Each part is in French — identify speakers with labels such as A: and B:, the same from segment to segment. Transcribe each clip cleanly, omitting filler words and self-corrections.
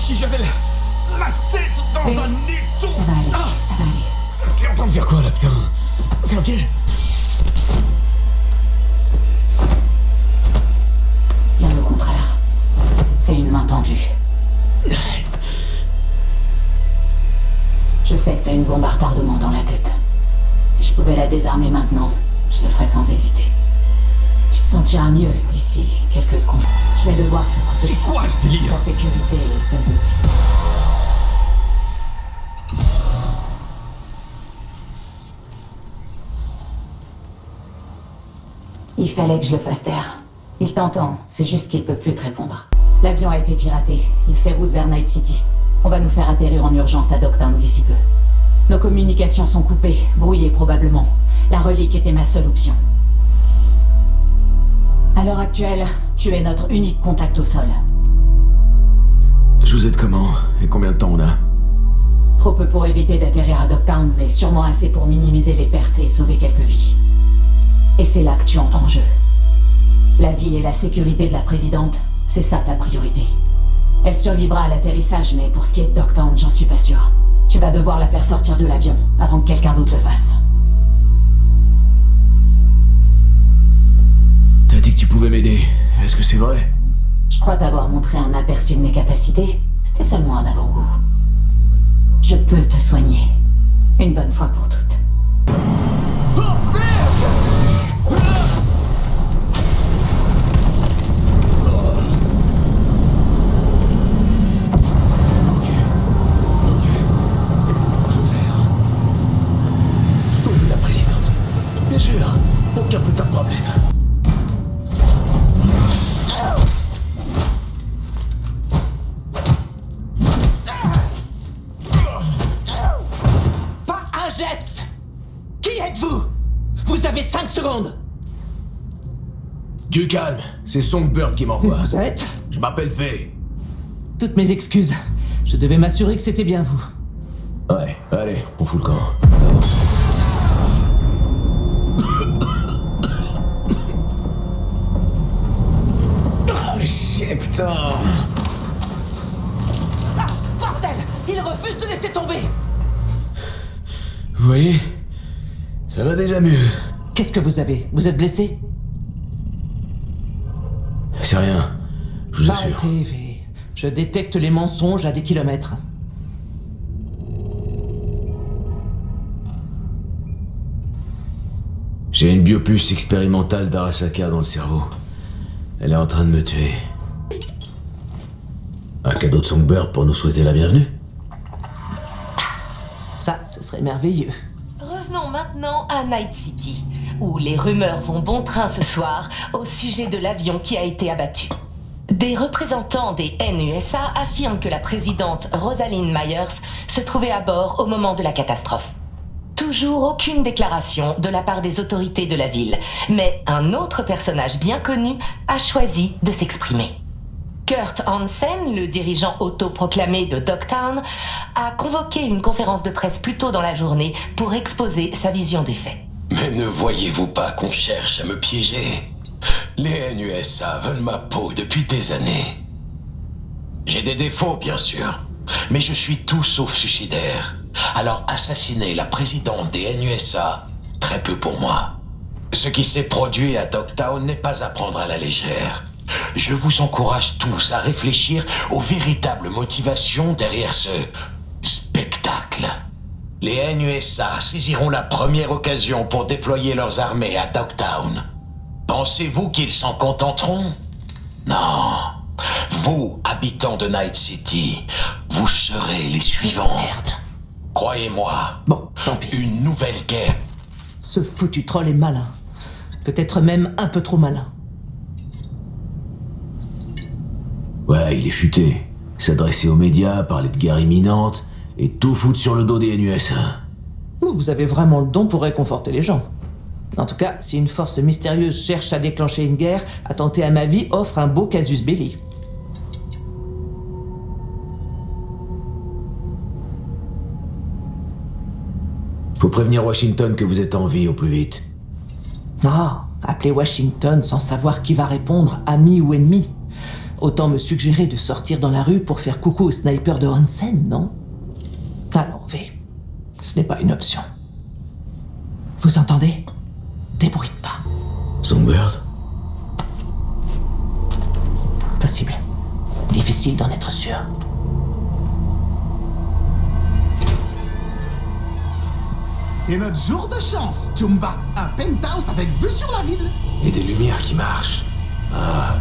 A: si j'avais la tête dans
B: Oui.
A: un étau.
B: Ça va aller, ça va aller.
A: T'es en train de faire quoi là, putain? C'est un piège?
B: Bien au contraire. C'est une main tendue. Je sais que t'as une bombe à retardement dans la tête. Si je pouvais la désarmer maintenant, je le ferais sans hésiter. Tu te sentiras mieux d'ici quelques secondes. Je vais devoir te couper.
A: C'est quoi ce délire?
B: Ta sécurité est celle de... Il fallait que je le fasse taire. Il t'entend, c'est juste qu'il peut plus te répondre. L'avion a été piraté, il fait route vers Night City. On va nous faire atterrir en urgence à Dogtown d'ici peu. Nos communications sont coupées, brouillées probablement. La relique était ma seule option. À l'heure actuelle, tu es notre unique contact au sol.
A: Je vous aide comment? Et combien de temps on a?
B: Trop peu pour éviter d'atterrir à Dogtown, mais sûrement assez pour minimiser les pertes et sauver quelques vies. Et c'est là que tu entres en jeu. La vie et la sécurité de la présidente, c'est ça ta priorité. Elle survivra à l'atterrissage, mais pour ce qui est de Dogtown, j'en suis pas sûr. Tu vas devoir la faire sortir de l'avion, avant que quelqu'un d'autre le fasse.
A: T'as dit que tu pouvais m'aider. Est-ce que c'est vrai?
B: Je crois t'avoir montré un aperçu de mes capacités. C'était seulement un avant-goût. Je peux te soigner. Une bonne fois pour toutes.
A: Sauver la présidente. Bien sûr. Aucun putain de problème.
C: Pas un geste! Qui êtes-vous? Vous avez 5 secondes!
A: Du calme. C'est Songbird qui m'envoie.
C: Vous êtes?
A: Je m'appelle V.
C: Toutes mes excuses. Je devais m'assurer que c'était bien vous.
A: Ouais, allez, on fout le camp. Ah, shit, putain.
C: Ah, bordel! Il refuse de laisser tomber!
A: Vous voyez? Ça va déjà mieux.
C: Qu'est-ce que vous avez? Vous êtes blessé?
A: C'est rien. Je vous assure.
C: Arrêtez, V. Je détecte les mensonges à des kilomètres.
A: J'ai une biopuce expérimentale d'Arasaka dans le cerveau. Elle est en train de me tuer. Un cadeau de Songbird pour nous souhaiter la bienvenue?
C: Ça, ce serait merveilleux.
D: Revenons maintenant à Night City, où les rumeurs vont bon train ce soir au sujet de l'avion qui a été abattu. Des représentants des NUSA affirment que la présidente Rosalind Myers se trouvait à bord au moment de la catastrophe. Toujours aucune déclaration de la part des autorités de la ville, mais un autre personnage bien connu a choisi de s'exprimer. Kurt Hansen, le dirigeant autoproclamé de Dogtown, a convoqué une conférence de presse plus tôt dans la journée pour exposer sa vision des faits.
E: Mais ne voyez-vous pas qu'on cherche à me piéger? Les NUSA veulent ma peau depuis des années. J'ai des défauts, bien sûr, mais je suis tout sauf suicidaire. Alors assassiner la présidente des NUSA, très peu pour moi. Ce qui s'est produit à Dogtown n'est pas à prendre à la légère. Je vous encourage tous à réfléchir aux véritables motivations derrière ce spectacle. Les NUSA saisiront la première occasion pour déployer leurs armées à Dogtown. Pensez-vous qu'ils s'en contenteront? Non. Vous, habitants de Night City, vous serez les suivants.
C: Merde.
E: Croyez-moi,
C: Bon, tant pis.
E: une nouvelle guerre.
C: Ce foutu troll est malin. Peut-être même un peu trop malin.
A: Ouais, il est futé. S'adresser aux médias, parler de guerre imminente, et tout foutre sur le dos des NUSA.
C: Vous avez vraiment le don pour réconforter les gens. En tout cas, si une force mystérieuse cherche à déclencher une guerre, attenter à ma vie offre un beau casus belli.
A: Faut prévenir Washington que vous êtes en vie au plus vite.
C: Ah, appeler Washington sans savoir qui va répondre, ami ou ennemi. autant me suggérer de sortir dans la rue pour faire coucou au sniper de Hansen, non? Allons, V. Ce n'est pas une option. Vous entendez? Des bruits de pas.
A: Songbird?
C: Possible. Difficile d'en être sûr.
F: C'est notre jour de chance, Tumba. Un penthouse avec vue sur la ville.
G: Et des lumières qui marchent. Ah,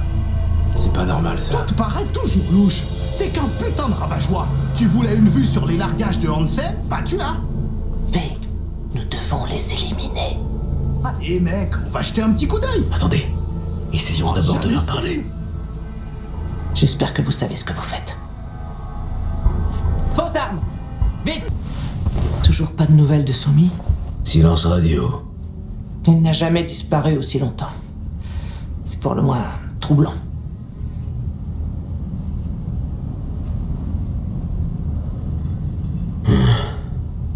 G: c'est pas normal ça.
F: Tout te paraît toujours louche. T'es qu'un putain de rabat-joie. Tu voulais une vue sur les largages de Hansen, bah tu l'as.
C: V, nous devons les éliminer.
F: Allez mec, on va jeter un petit coup d'œil.
A: Attendez, essayons d'abord de leur
F: Jamais
A: parler.
C: J'espère que vous savez ce que vous faites. Fausse arme! Vite! Toujours pas de nouvelles de Somi?
A: Silence radio.
C: Il n'a jamais disparu aussi longtemps. C'est pour le moins troublant.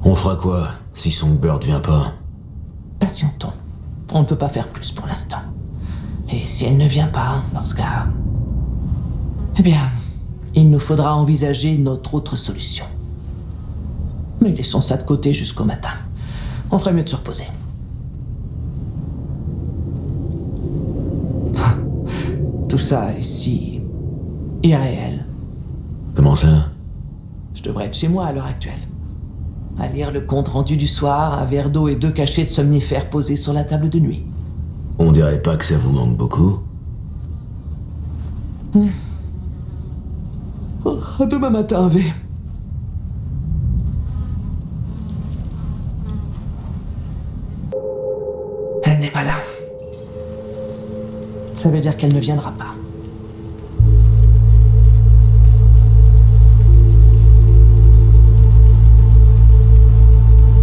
A: On fera quoi si Songbird vient pas?
C: Patientons. On ne peut pas faire plus pour l'instant. Et si elle ne vient pas, dans ce cas... Eh bien, il nous faudra envisager notre autre solution. Mais laissons ça de côté jusqu'au matin. On ferait mieux de se reposer. Ah, tout ça est si... irréel.
A: Comment ça?
C: Je devrais être chez moi à l'heure actuelle. À lire le compte rendu du soir, un verre d'eau et 2 cachets de somnifères posés sur la table de nuit.
A: On dirait pas que ça vous manque beaucoup?
C: Oh, à demain matin, V. Elle n'est pas là. Ça veut dire qu'elle ne viendra pas.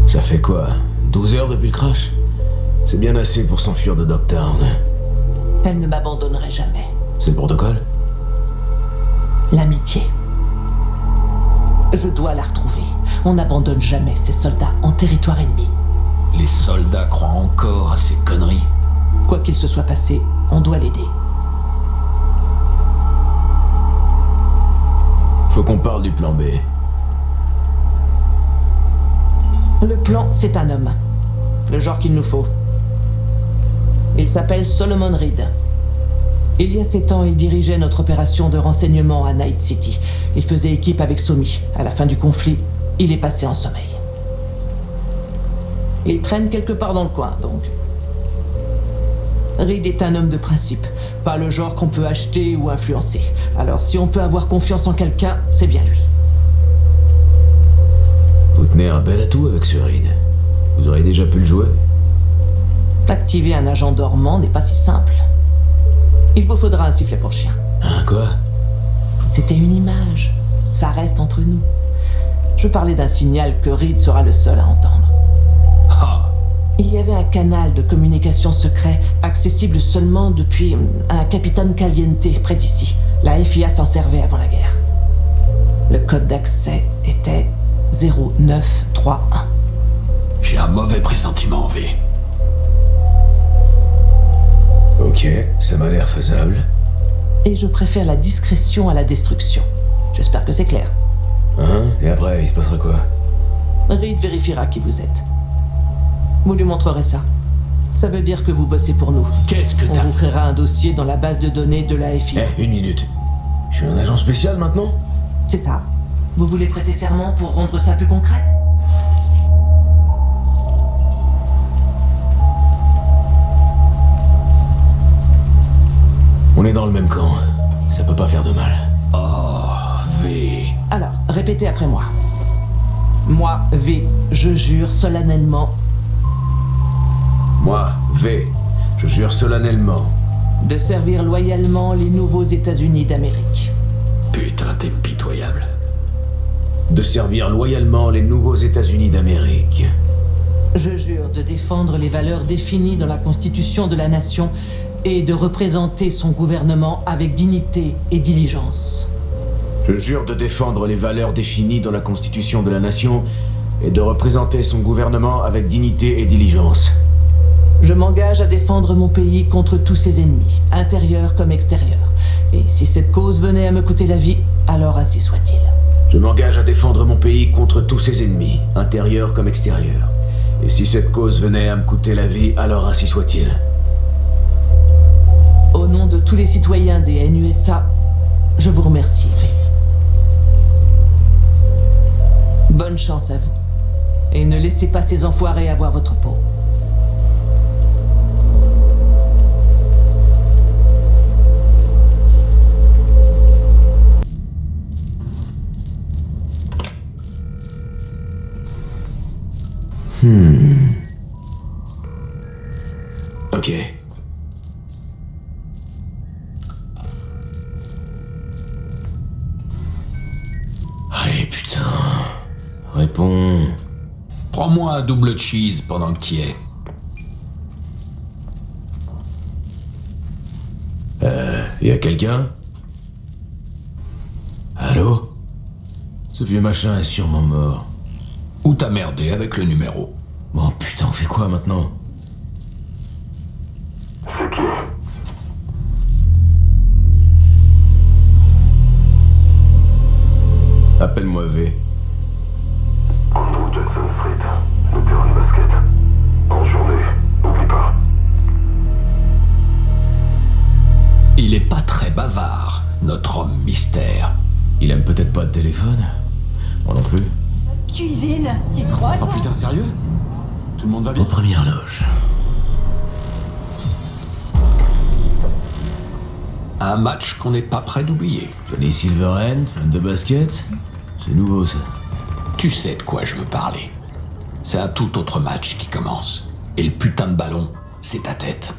A: Ça fait quoi? 12 heures depuis le crash? C'est bien assez pour s'enfuir de Dogtown.
C: Elle ne m'abandonnerait jamais.
A: C'est le protocole?
C: L'amitié. Je dois la retrouver. On n'abandonne jamais ses soldats en territoire ennemi.
A: Les soldats croient encore à ces conneries.
C: Quoi qu'il se soit passé, on doit l'aider.
A: Faut qu'on parle du plan B.
C: Le plan, c'est un homme. Le genre qu'il nous faut. Il s'appelle Solomon Reed. Il y a 7 ans, il dirigeait notre opération de renseignement à Night City. Il faisait équipe avec Somi. À la fin du conflit, il est passé en sommeil. Il traîne quelque part dans le coin, donc. Reed est un homme de principe, pas le genre qu'on peut acheter ou influencer. Alors si on peut avoir confiance en quelqu'un, c'est bien lui.
A: Vous tenez un bel atout avec ce Reed. Vous auriez déjà pu le jouer?
C: Activer un agent dormant n'est pas si simple. Il vous faudra un sifflet pour chien.
A: Hein, quoi?
C: C'était une image. Ça reste entre nous. Je parlais d'un signal que Reed sera le seul à entendre.
A: Ah!
C: Il y avait un canal de communication secret accessible seulement depuis un capitaine Caliente près d'ici. La FIA s'en servait avant la guerre. Le code d'accès était 0931.
A: J'ai un mauvais pressentiment, V. Ok, ça m'a l'air faisable.
C: Et je préfère la discrétion à la destruction. J'espère que c'est clair.
A: Hein? Et après, il se passera quoi?
C: Reed vérifiera qui vous êtes. Vous lui montrerez ça. Ça veut dire que vous bossez pour nous.
A: Qu'est-ce que
C: On vous créera un dossier dans la base de données de la FIA.
A: Une minute. Je suis un agent spécial maintenant?
C: C'est ça. Vous voulez prêter serment pour rendre ça plus concret?
A: On est dans le même camp. Ça peut pas faire de mal. Oh, V.
C: Alors, répétez après moi. Moi, V, je jure solennellement
A: Moi, V, je jure solennellement.
C: de servir loyalement les nouveaux États-Unis d'Amérique.
A: Putain, t'es pitoyable. De servir loyalement les nouveaux États-Unis d'Amérique.
C: Je jure de défendre les valeurs définies dans la Constitution de la Nation et de représenter son gouvernement avec dignité et diligence.
A: Je jure de défendre les valeurs définies dans la Constitution de la Nation et de représenter son gouvernement avec dignité et diligence.
C: Je m'engage à défendre mon pays contre tous ses ennemis, intérieurs comme extérieurs, Et si cette cause venait à me coûter la vie, alors ainsi soit-il.
A: Je m'engage à défendre mon pays contre tous ses ennemis, intérieurs comme extérieurs. Et si cette cause venait à me coûter la vie, alors ainsi soit-il.
C: Au nom de tous les citoyens des NUSA, je vous remercie, V. Bonne chance à vous. Et ne laissez pas ces enfoirés avoir votre peau.
A: Ok. Allez, putain. Réponds.
E: Prends-moi un double cheese pendant que t'y es.
A: Y a quelqu'un? Allô? Ce vieux machin est sûrement mort.
E: Ou t'as merdé avec le numéro.
A: Bon, putain, on fait quoi maintenant?
H: C'est qui?
A: Appelle-moi V.
H: Andrew Jackson Street, le terrain de basket. En journée, n'oublie pas.
E: Il est pas très bavard, notre homme mystère.
A: Il aime peut-être pas le téléphone. Moi non plus.
I: Cuisine, t'y crois,
G: Oh
I: toi?
G: putain, sérieux? Tout le monde va
A: Aux
G: bien?
A: premières loges.
E: Un match qu'on n'est pas prêt d'oublier.
A: Johnny Silverhand, fan de basket? C'est nouveau ça.
E: Tu sais de quoi je veux parler. C'est un tout autre match qui commence. Et le putain de ballon, c'est ta tête.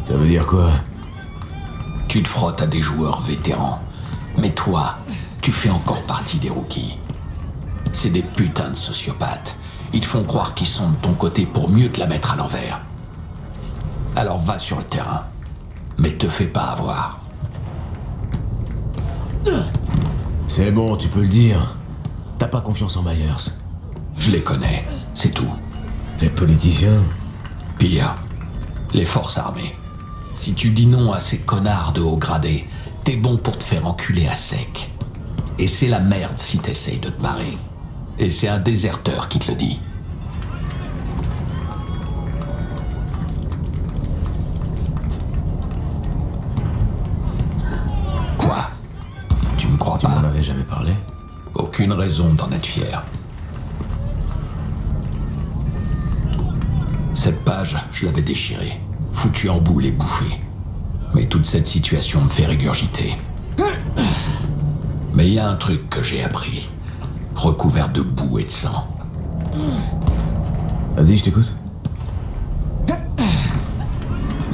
A: Ça veut dire quoi?
E: Tu te frottes à des joueurs vétérans. Mais toi, tu fais encore partie des rookies. C'est des putains de sociopathes. Ils font croire qu'ils sont de ton côté pour mieux te la mettre à l'envers. Alors va sur le terrain. Mais te fais pas avoir.
A: C'est bon, tu peux le dire. T'as pas confiance en Myers.
E: Je les connais, c'est tout.
A: Les politiciens?
E: Pire, les forces armées. Si tu dis non à ces connards de haut gradé, t'es bon pour te faire enculer à sec. Et c'est la merde si t'essayes de te barrer. Et c'est un déserteur qui te le dit. Quoi? Tu me crois
A: Tu m'en
E: pas?
A: avais jamais parlé?
E: Aucune raison d'en être fier. Cette page, je l'avais déchirée, foutue en boule et bouffée. Mais toute cette situation me fait régurgiter. Mais il y a un truc que j'ai appris, recouvert de boue et de sang.
A: Vas-y, je t'écoute.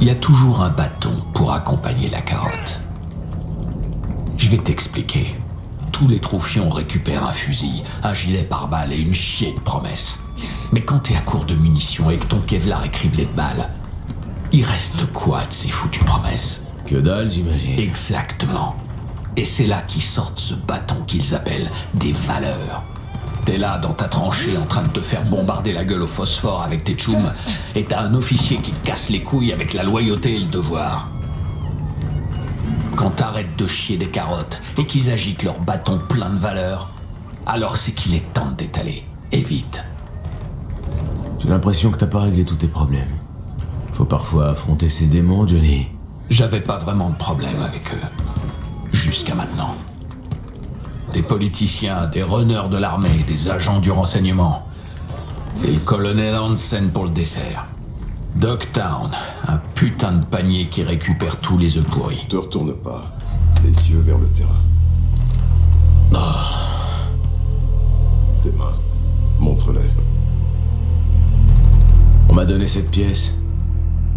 E: Il y a toujours un bâton pour accompagner la carotte. Je vais t'expliquer. Tous les troufions récupèrent un fusil, un gilet pare-balles et une chier de promesses. Mais quand t'es à court de munitions et que ton Kevlar est criblé de balles, il reste quoi de ces foutues promesses?
A: Que dalle, j'imagine.
E: Exactement. Et c'est là qu'ils sortent ce bâton qu'ils appellent des valeurs. T'es là dans ta tranchée en train de te faire bombarder la gueule au phosphore avec tes tchoums, et t'as un officier qui te casse les couilles avec la loyauté et le devoir. Quand t'arrêtes de chier des carottes et qu'ils agitent leur bâton plein de valeurs, alors c'est qu'il est temps d'étaler. Et vite.
A: J'ai l'impression que t'as pas réglé tous tes problèmes. Faut parfois affronter ces démons, Johnny.
E: J'avais pas vraiment de problème avec eux. Jusqu'à maintenant. Des politiciens, des runners de l'armée, des agents du renseignement. Et le colonel Hansen pour le dessert. Dogtown, un putain de panier qui récupère tous les œufs pourris.
H: Te retourne pas. Les yeux vers le terrain. Tes mains. Montre-les.
A: On m'a donné cette pièce.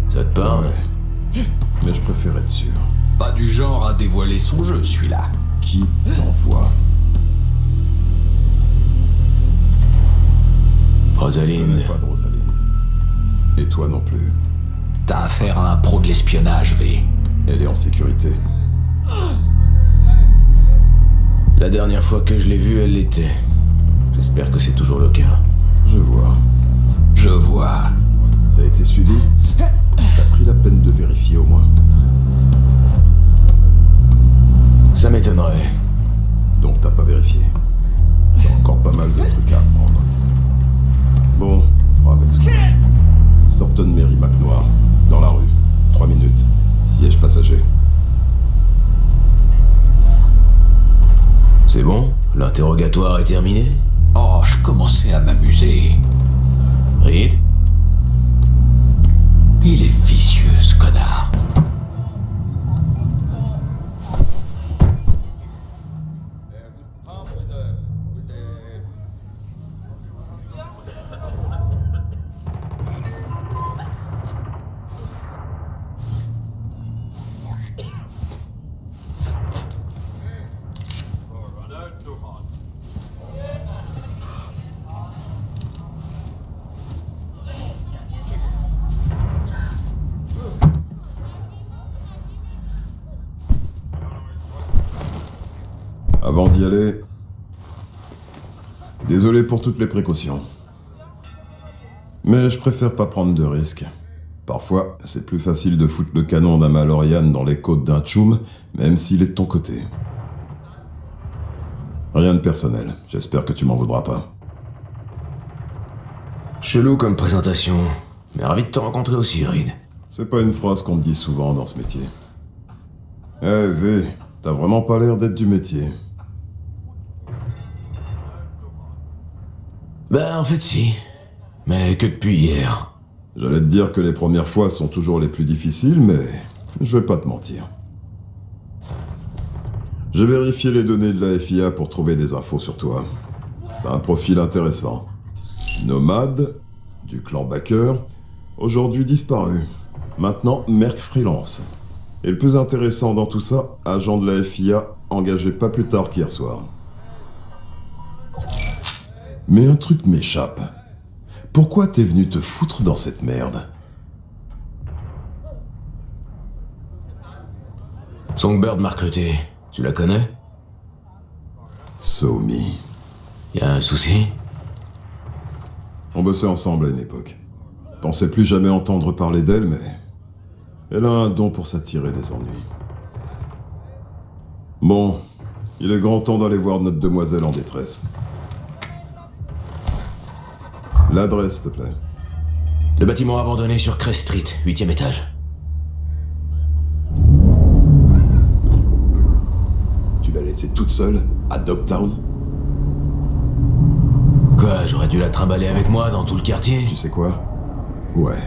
A: Ça te parle?
H: Ouais. Mais je préfère être sûr.
E: Pas du genre à dévoiler son jeu, celui-là.
H: Qui t'envoie? Je
A: Rosaline.
H: connais pas de Rosaline. Et toi non plus.
E: T'as affaire à un pro de l'espionnage, V.
H: Elle est en sécurité.
A: La dernière fois que je l'ai vue, elle l'était. J'espère que c'est toujours le cas.
H: Je vois.
E: Je vois.
H: T'as été suivi? T'as pris
J: pris la peine de vérifier au moins.
A: Ça m'étonnerait.
J: Donc t'as pas vérifié. T'as encore pas mal de trucs à apprendre. Bon, on fera avec ce qu'on a. Sorton Mary McNoir, dans la rue. 3 minutes. Siège passager.
A: C'est bon? L'interrogatoire est terminé?
K: Oh, je commençais à m'amuser.
A: Reed?
K: Il est vicieux, ce connard.
J: Avant d'y aller, désolé pour toutes les précautions. Mais je préfère pas prendre de risques. Parfois, c'est plus facile de foutre le canon d'un Malorian dans les côtes d'un Tchoum, même s'il est de ton côté. Rien de personnel, j'espère que tu m'en voudras pas.
A: Chelou comme présentation, mais ravi de te rencontrer aussi, Reed.
J: C'est pas une phrase qu'on me dit souvent dans ce métier. Eh, V, t'as vraiment pas l'air d'être du métier.
A: Ben, en fait, si. Mais que depuis hier.
J: J'allais te dire que les premières fois sont toujours les plus difficiles, mais je vais pas te mentir. J'ai vérifié les données de la FIA pour trouver des infos sur toi. T'as un profil intéressant. Nomade, du clan Baker, aujourd'hui disparu. Maintenant, Merc freelance. Et le plus intéressant dans tout ça, agent de la FIA, engagé pas plus tard qu'hier soir. Mais un truc m'échappe. Pourquoi t'es venu te foutre dans cette merde?
A: Songbird m'a recruté. Tu la connais?
J: Somi.
A: Y'a un souci?
J: On bossait ensemble à une époque. Pensais plus jamais entendre parler d'elle, mais... elle a un don pour s'attirer des ennuis. Bon, il est grand temps d'aller voir notre demoiselle en détresse. L'adresse, s'il te plaît.
A: Le bâtiment abandonné sur Crest Street, 8e étage.
J: Tu l'as laissée toute seule, à Dogtown?
A: Quoi, j'aurais dû la trimballer avec moi dans tout le quartier?
J: Tu sais quoi? Ouais.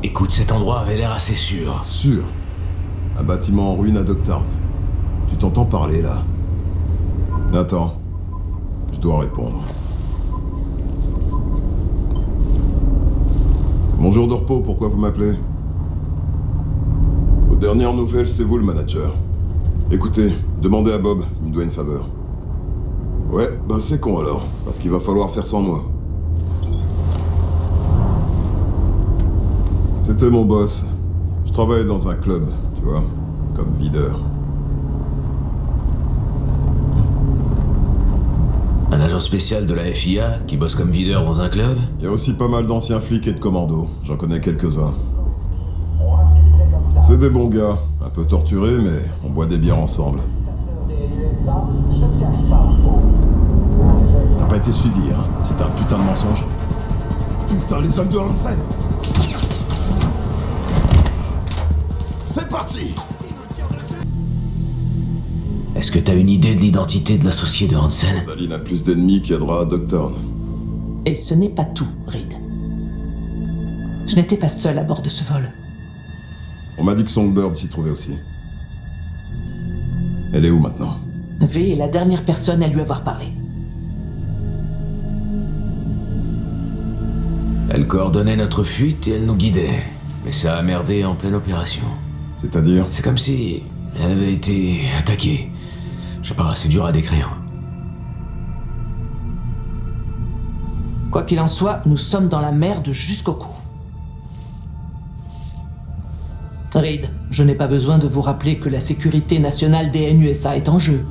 A: Écoute, cet endroit avait l'air assez sûr.
J: Sûr? Un bâtiment en ruine à Dogtown. Tu t'entends parler, là? Attends. Je dois répondre. Mon jour de repos, pourquoi vous m'appelez? Aux dernières nouvelles, c'est vous le manager. Écoutez, demandez à Bob, il me doit une faveur. Ouais, ben c'est con alors, parce qu'il va falloir faire sans moi. C'était mon boss. Je travaillais dans un club, tu vois, comme videur.
A: Un agent spécial de la FIA qui bosse comme videur dans un club?
J: Il y a aussi pas mal d'anciens flics et de commandos, j'en connais quelques-uns. C'est des bons gars, un peu torturés, mais on boit des bières ensemble. T'as pas été suivi, hein? C'est un putain de mensonge. Putain, les hommes de Hansen! C'est parti!
A: Est-ce que t'as une idée de l'identité de l'associé de Hansen?
J: Saline a plus d'ennemis qu'il y a droit à Dogtown.
C: Et ce n'est pas tout, Reed. Je n'étais pas seul à bord de ce vol.
J: On m'a dit que Songbird s'y trouvait aussi. Elle est où maintenant?
C: V est la dernière personne à lui avoir parlé.
A: Elle coordonnait notre fuite et elle nous guidait. Mais ça a merdé en pleine opération.
J: C'est-à-dire?
A: C'est comme si elle avait été attaquée. Je sais pas, c'est dur à décrire.
C: Quoi qu'il en soit, nous sommes dans la merde jusqu'au cou. Reed, je n'ai pas besoin de vous rappeler que la sécurité nationale des NUSA est en jeu.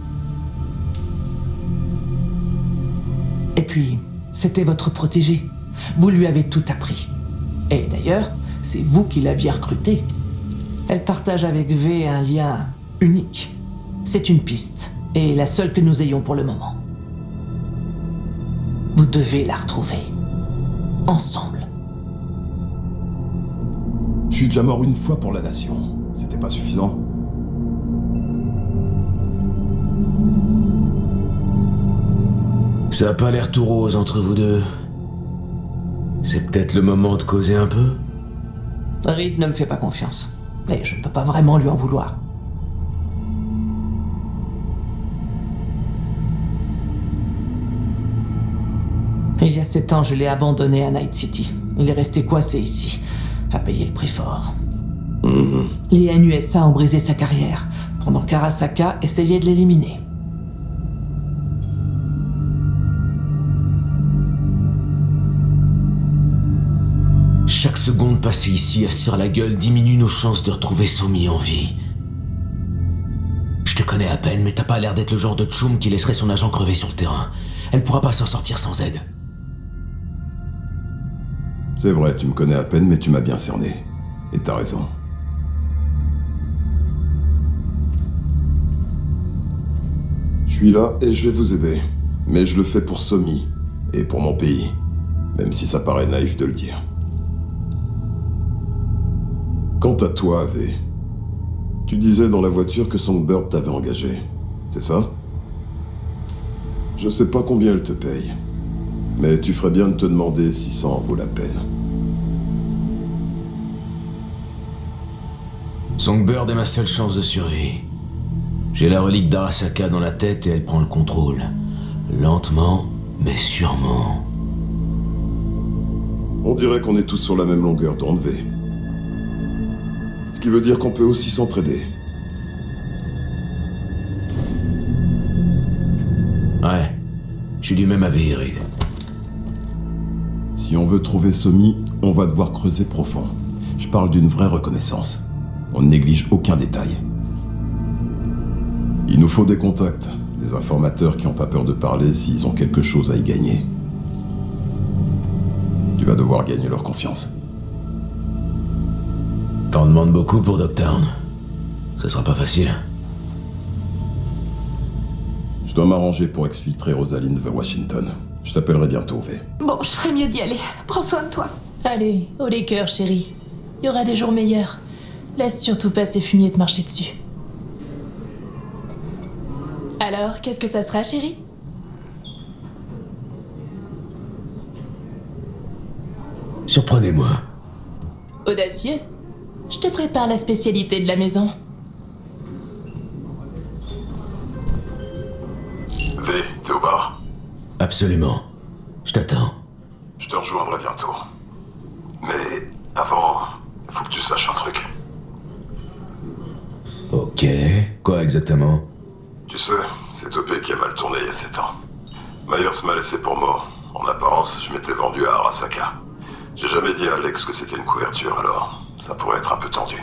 C: Et puis, c'était votre protégé. Vous lui avez tout appris. Et d'ailleurs, c'est vous qui l'aviez recruté. Elle partage avec V un lien unique. C'est une piste, et la seule que nous ayons pour le moment. Vous devez la retrouver. Ensemble.
J: Je suis déjà mort une fois pour la nation. C'était pas suffisant?
A: Ça a pas l'air tout rose entre vous deux. C'est peut-être le moment de causer un peu?
C: Reed ne me fait pas confiance. Mais je ne peux pas vraiment lui en vouloir. Il y a 7 ans, je l'ai abandonné à Night City. Il est resté coincé ici, à payer le prix fort. Les NUSA ont brisé sa carrière, pendant qu'Arasaka essayait de l'éliminer.
A: Chaque seconde passée ici à se faire la gueule diminue nos chances de retrouver Somi en vie. Je te connais à peine, mais t'as pas l'air d'être le genre de tchoum qui laisserait son agent crever sur le terrain. Elle pourra pas s'en sortir sans aide.
J: C'est vrai, tu me connais à peine, mais tu m'as bien cerné. Et t'as raison. Je suis là et je vais vous aider. Mais je le fais pour Somi. Et pour mon pays. Même si ça paraît naïf de le dire. Quant à toi, V, tu disais dans la voiture que Songbird t'avait engagé. C'est ça? Je sais pas combien elle te paye. Mais tu ferais bien de te demander si ça en vaut la peine.
A: Songbird est ma seule chance de survie. J'ai la relique d'Arasaka dans la tête et elle prend le contrôle. Lentement, mais sûrement.
J: On dirait qu'on est tous sur la même longueur d'onde, V. Ce qui veut dire qu'on peut aussi s'entraider.
A: Ouais, je suis du même avis, Reed.
J: Si on veut trouver Somi, on va devoir creuser profond. Je parle d'une vraie reconnaissance. On ne néglige aucun détail. Il nous faut des contacts, des informateurs qui n'ont pas peur de parler s'ils ont quelque chose à y gagner. Tu vas devoir gagner leur confiance.
A: T'en demandes beaucoup pour Dogtown. Ça sera pas facile.
J: Je dois m'arranger pour exfiltrer Rosalind vers Washington. Je t'appellerai bientôt, V.
I: Bon, je ferais mieux d'y aller. Prends soin de toi.
L: Allez, haut les cœurs, chérie. Il y aura des jours meilleurs. Laisse surtout pas ces fumiers te marcher dessus. Alors, qu'est-ce que ça sera, chérie?
A: Surprenez-moi.
L: Audacieux. Je te prépare la spécialité de la maison.
J: V, t'es au bar?
A: Absolument. Je t'attends.
J: Je te rejoindrai bientôt. Mais avant, faut que tu saches un truc.
A: Ok. Quoi exactement?
J: Tu sais, c'est Topé qui a mal tourné il y a 7 ans. Myers m'a laissé pour mort. En apparence, je m'étais vendu à Arasaka. J'ai jamais dit à Alex que c'était une couverture, alors ça pourrait être un peu tendu.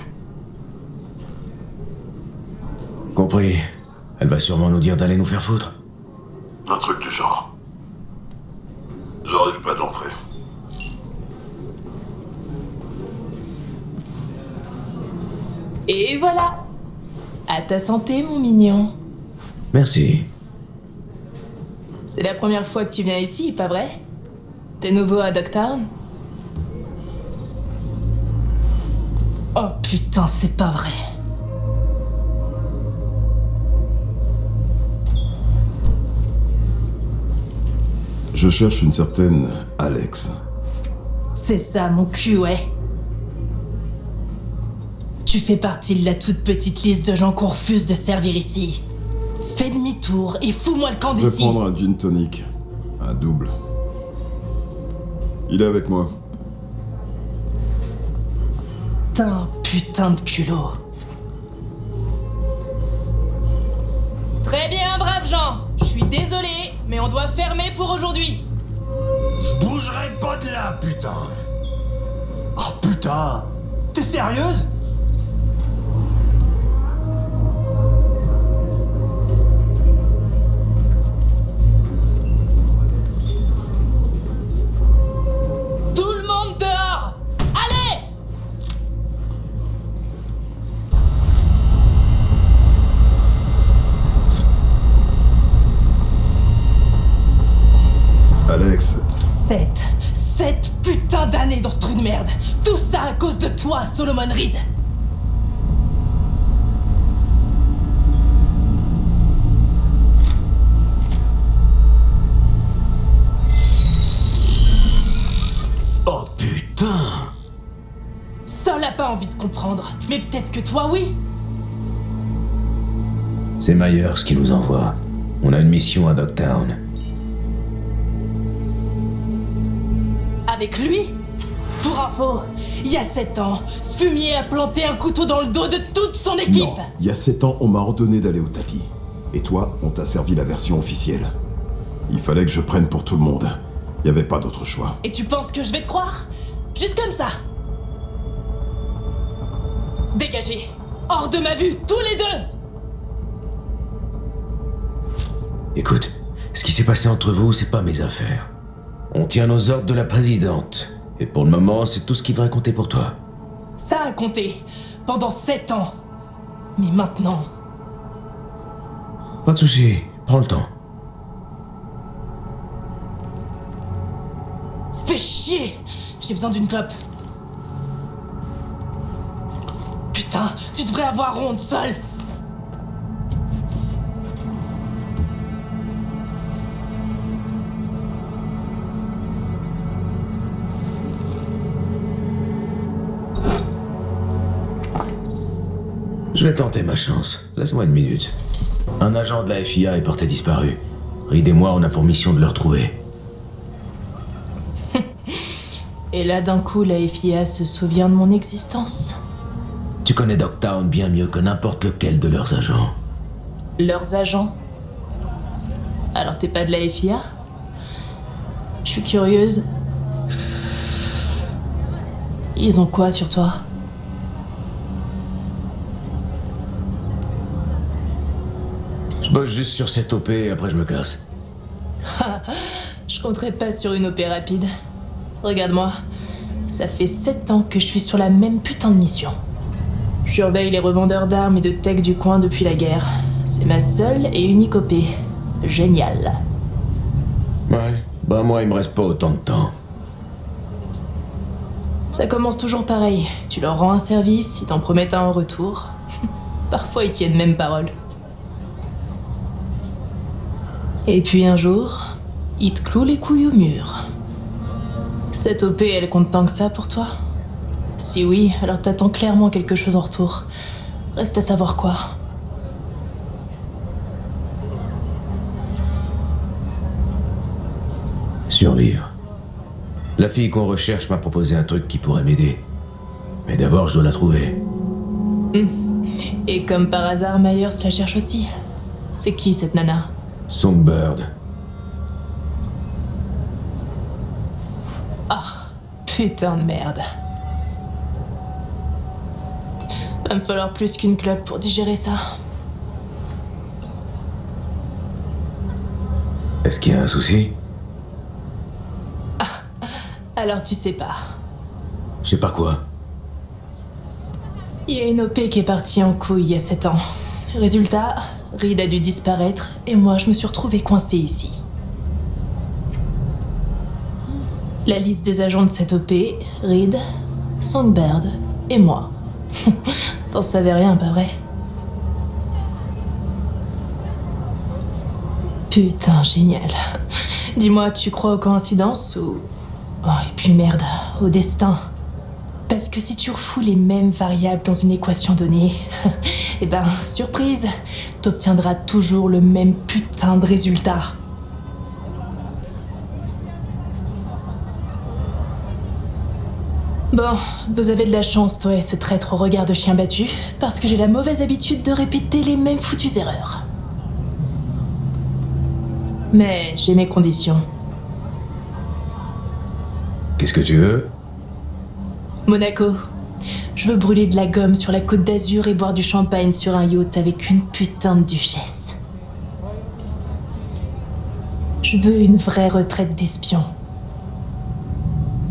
A: Compris. Elle va sûrement nous dire d'aller nous faire foutre.
J: Un truc du genre. J'arrive pas de l'entrée.
L: Et voilà. À ta santé, mon mignon.
A: Merci.
L: C'est la première fois que tu viens ici, pas vrai? T'es nouveau à Dogtown? Oh putain, c'est pas vrai.
J: Je cherche une certaine Alex.
L: C'est ça, mon cul, ouais. Tu fais partie de la toute petite liste de gens qu'on refuse de servir ici. Fais demi-tour et fous-moi le camp
J: Je vais
L: d'ici.
J: prendre un gin tonic. Un double. Il est avec moi.
L: T'as un putain de culot. Très bien, braves gens. Je suis désolé, mais on doit fermer pour aujourd'hui.
F: Je bougerai pas de là, putain. Oh putain. T'es sérieuse?
L: Tout le monde dehors. Allez! 7 putains d'années dans ce trou de merde. Tout ça à cause de toi, Solomon Reed.
A: Oh putain!
L: Sol a pas envie de comprendre, mais peut-être que toi, oui.
A: C'est Myers qui nous envoie. On a une mission à Dogtown.
L: Avec lui? Pour info, il y a 7 ans, ce fumier a planté un couteau dans le dos de toute son équipe.
J: Non, il y a 7 ans, on m'a ordonné d'aller au tapis. Et toi, on t'a servi la version officielle. Il fallait que je prenne pour tout le monde. Il y avait pas d'autre choix.
L: Et tu penses que je vais te croire? Juste comme ça? Dégagez! Hors de ma vue, tous les deux!
A: Écoute, ce qui s'est passé entre vous, c'est pas mes affaires. On tient nos ordres de la présidente. Et pour le moment, c'est tout ce qui devrait compter pour toi.
L: Ça a compté. Pendant 7 ans. Mais maintenant...
A: Pas de soucis, prends le temps.
L: Fais chier! J'ai besoin d'une clope. Putain, tu devrais avoir honte, Sol!
A: Je vais tenter ma chance. Laisse-moi une minute. Un agent de la FIA est porté disparu. Reed et moi, on a pour mission de le retrouver.
L: Et là, d'un coup, la FIA se souvient de mon existence.
A: Tu connais Dogtown bien mieux que n'importe lequel de leurs agents.
L: Leurs agents? Alors t'es pas de la FIA? Je suis curieuse. Ils ont quoi sur toi?
A: Je bosse juste sur cette OP et après je me casse.
L: Je compterais pas sur une OP rapide. Regarde-moi, ça fait 7 ans que je suis sur la même putain de mission. Je surveille les revendeurs d'armes et de tech du coin depuis la guerre. C'est ma seule et unique OP. Génial.
A: Ouais, bah moi il me reste pas autant de temps.
L: Ça commence toujours pareil. Tu leur rends un service, ils t'en promettent un en retour. Parfois ils tiennent même parole. Et puis un jour, ils te clouent les couilles au mur. Cette OP, elle compte tant que ça pour toi? Si oui, alors t'attends clairement quelque chose en retour. Reste à savoir quoi.
A: Survivre. La fille qu'on recherche m'a proposé un truc qui pourrait m'aider. Mais d'abord, je dois la trouver.
L: Et comme par hasard, Myers la cherche aussi. C'est qui cette nana?
A: Songbird.
L: Ah, putain de merde. Va me falloir plus qu'une clope pour digérer ça.
A: Est-ce qu'il y a un souci?
L: Alors tu sais pas.
A: Je sais pas quoi.
L: Il y a une OP qui est partie en couille il y a 7 ans. Résultat, Reed a dû disparaître et moi je me suis retrouvée coincée ici. La liste des agents de cette OP, Reed, Songbird et moi. T'en savais rien, pas vrai? Putain, génial. Dis-moi, tu crois aux coïncidences ou... Oh, et puis merde, au destin. Parce que si tu refoules les mêmes variables dans une équation donnée, eh ben, surprise, t'obtiendras toujours le même putain de résultat. Bon, vous avez de la chance, toi et ce traître au regard de chien battu, parce que j'ai la mauvaise habitude de répéter les mêmes foutues erreurs. Mais j'ai mes conditions.
A: Qu'est-ce que tu veux?
L: Monaco. Je veux brûler de la gomme sur la côte d'Azur et boire du champagne sur un yacht avec une putain de duchesse. Je veux une vraie retraite d'espion.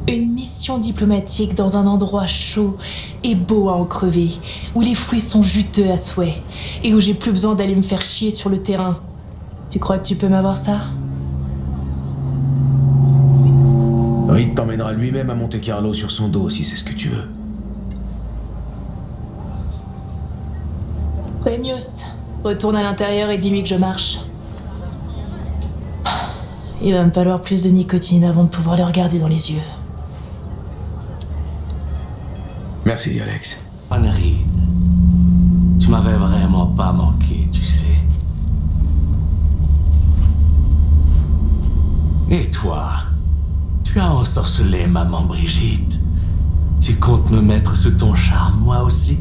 L: Une mission diplomatique dans un endroit chaud et beau à en crever, où les fruits sont juteux à souhait, et où j'ai plus besoin d'aller me faire chier sur le terrain. Tu crois que tu peux m'avoir ça?
A: il t'emmènera lui-même à Monte Carlo sur son dos si c'est ce que tu veux.
L: Prémios, retourne à l'intérieur et dis-lui que je marche. Il va me falloir plus de nicotine avant de pouvoir le regarder dans les yeux.
A: Merci, Alex.
G: Henry, tu m'avais vraiment pas manqué, tu sais. Et toi, tu as ensorcelé maman Brigitte. Tu comptes me mettre sous ton charme, moi aussi?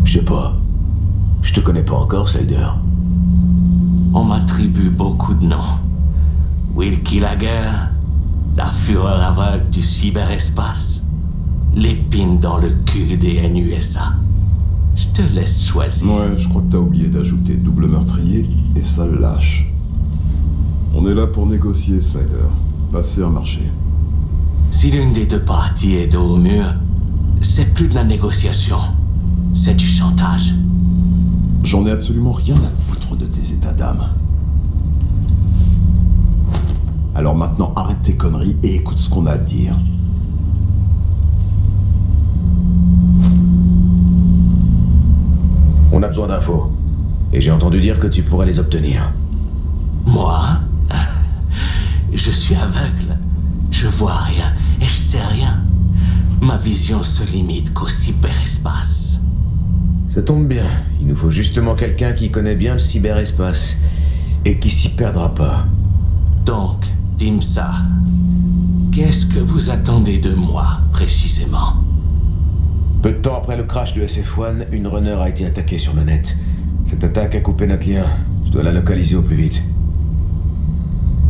A: Je sais pas. Je te connais pas encore, Slider.
G: On m'attribue beaucoup de noms. Wilkie Laguerre, la fureur aveugle du cyberespace, l'épine dans le cul des NUSA. Je te laisse choisir.
J: Ouais, je crois que t'as oublié d'ajouter double meurtrier et sale lâche. On est là pour négocier, Slider. Passer un marché.
G: Si l'une des deux parties est dos au mur, c'est plus de la négociation. C'est du chantage.
J: J'en ai absolument rien à foutre de tes états d'âme. Alors maintenant, arrête tes conneries et écoute ce qu'on a à te dire.
A: On a besoin d'infos. Et j'ai entendu dire que tu pourrais les obtenir.
G: Moi? Je suis aveugle. Je vois rien et je sais rien. Ma vision se limite qu'au cyberespace.
A: Ça tombe bien. Il nous faut justement quelqu'un qui connaît bien le cyberespace. Et qui s'y perdra pas.
G: Donc, dis-moi ça. Qu'est-ce que vous attendez de moi, précisément?
A: Peu de temps après le crash de SF1, une runner a été attaquée sur le net. Cette attaque a coupé notre lien. Je dois la localiser au plus vite.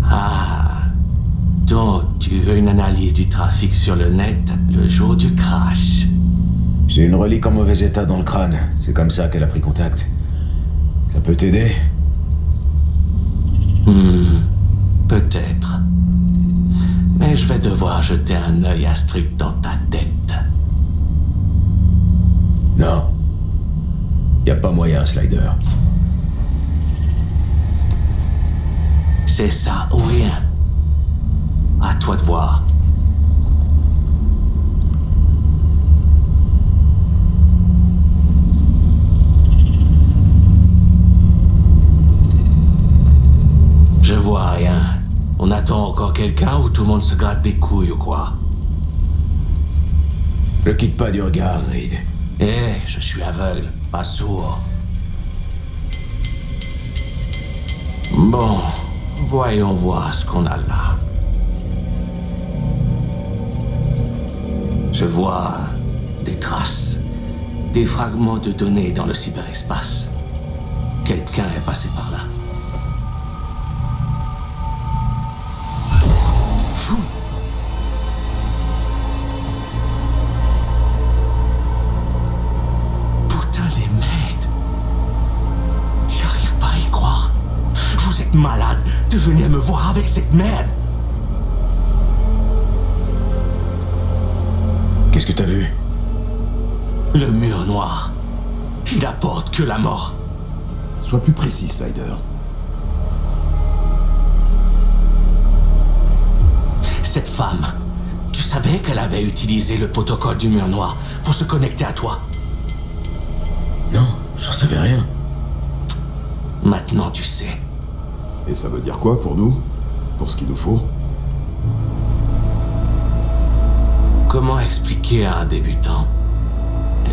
G: Ah, donc tu veux une analyse du trafic sur le net le jour du crash?
A: J'ai une relique en mauvais état dans le crâne. C'est comme ça qu'elle a pris contact. Ça peut t'aider?
G: Peut-être. Mais je vais devoir jeter un œil à ce truc dans ta tête.
A: Non. Y a pas moyen, Slider.
G: C'est ça ou rien. À toi de voir. Je vois rien. On attend encore quelqu'un ou tout le monde se gratte les couilles ou quoi?
A: Ne quitte pas du regard, Reed.
G: Je suis aveugle, pas sourd. Bon, voyons voir ce qu'on a là. Je vois des traces, des fragments de données dans le cyberespace. Quelqu'un est passé par là. Fou! Putain des merdes! J'arrive pas à y croire. Vous êtes malade de venir me voir avec cette merde!
A: Qu'est-ce que t'as vu?
G: Le mur noir. Il apporte que la mort.
J: Sois plus précis, Slider.
G: Cette femme, tu savais qu'elle avait utilisé le protocole du mur noir pour se connecter à toi?
A: Non, j'en savais rien.
G: Maintenant tu sais.
J: Et ça veut dire quoi pour nous? Pour ce qu'il nous faut?
G: Comment expliquer à un débutant?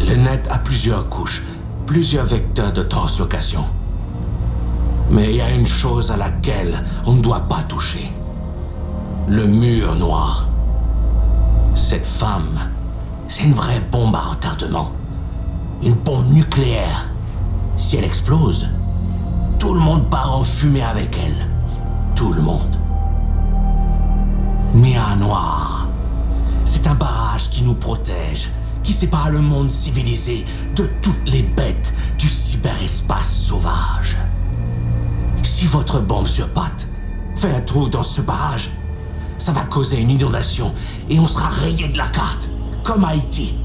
G: Le net a plusieurs couches, plusieurs vecteurs de translocation. Mais il y a une chose à laquelle on ne doit pas toucher. Le mur noir. Cette femme, c'est une vraie bombe à retardement. Une bombe nucléaire. Si elle explose, tout le monde part en fumée avec elle. Tout le monde. Mur noir. C'est un barrage qui nous protège, qui sépare le monde civilisé de toutes les bêtes du cyberespace sauvage. Si votre bombe sur pattes fait un trou dans ce barrage, ça va causer une inondation et on sera rayé de la carte, comme Haïti.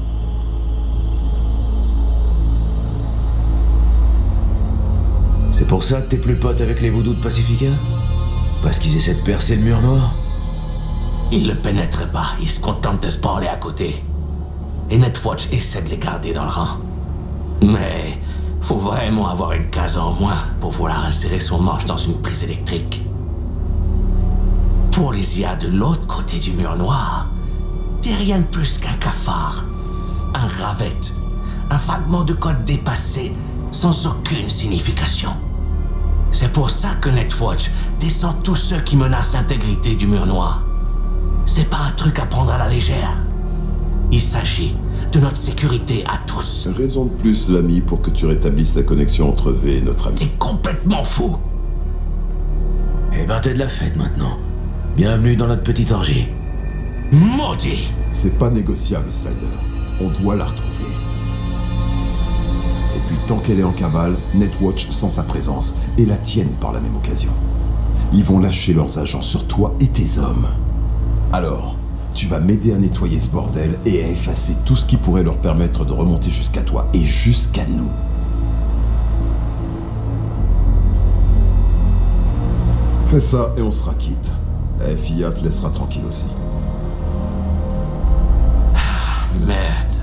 A: C'est pour ça que t'es plus pote avec les voodoos de Pacifica? Parce qu'ils essaient de percer le mur noir?
G: Ils le pénètrent pas, ils se contentent de se parler à côté. Et Netwatch essaie de les garder dans le rang. Mais faut vraiment avoir une case en moins pour vouloir insérer son manche dans une prise électrique. Pour les IA de l'autre côté du mur noir, t'es rien de plus qu'un cafard, un ravette, un fragment de code dépassé sans aucune signification. C'est pour ça que Netwatch descend tous ceux qui menacent l'intégrité du mur noir. C'est pas un truc à prendre à la légère. Il s'agit de notre sécurité à tous.
J: Raison de plus, l'ami, pour que tu rétablisses la connexion entre V et notre ami.
G: T'es complètement fou.
A: Eh ben, t'es de la fête maintenant. Bienvenue dans notre petite orgie.
G: Maudit!
J: C'est pas négociable, Slider. On doit la retrouver. Et puis, tant qu'elle est en cavale, Netwatch sent sa présence, et la tienne par la même occasion. Ils vont lâcher leurs agents sur toi et tes hommes. Alors, tu vas m'aider à nettoyer ce bordel et à effacer tout ce qui pourrait leur permettre de remonter jusqu'à toi et jusqu'à nous. Fais ça et on sera quitte. La FIA te laissera tranquille aussi.
G: Merde,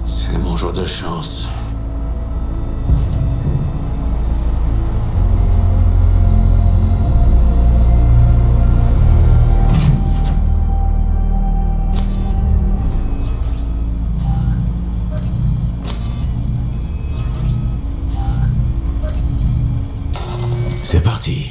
G: c'est mon jour de chance.
A: C'est parti.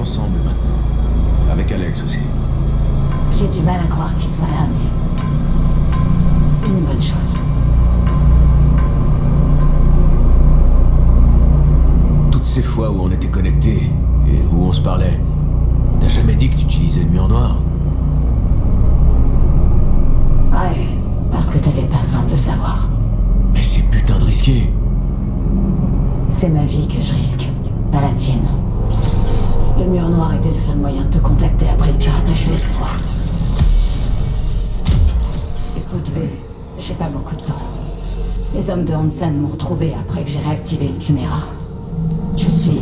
A: Ensemble maintenant. Avec Alex aussi.
B: J'ai du mal à croire qu'il soit là, mais c'est une bonne chose.
A: Toutes ces fois où on était connectés et où on se parlait, t'as jamais dit que tu utilisais le mur noir?
B: Ouais, parce que t'avais pas besoin de le savoir.
A: Mais c'est putain de risqué.
B: C'est ma vie que je risque, pas la tienne. Le mur noir était le seul moyen de te contacter après le piratage US3. Écoute, V, j'ai pas beaucoup de temps. Les hommes de Hansen m'ont retrouvé après que j'ai réactivé le Chimera. Je suis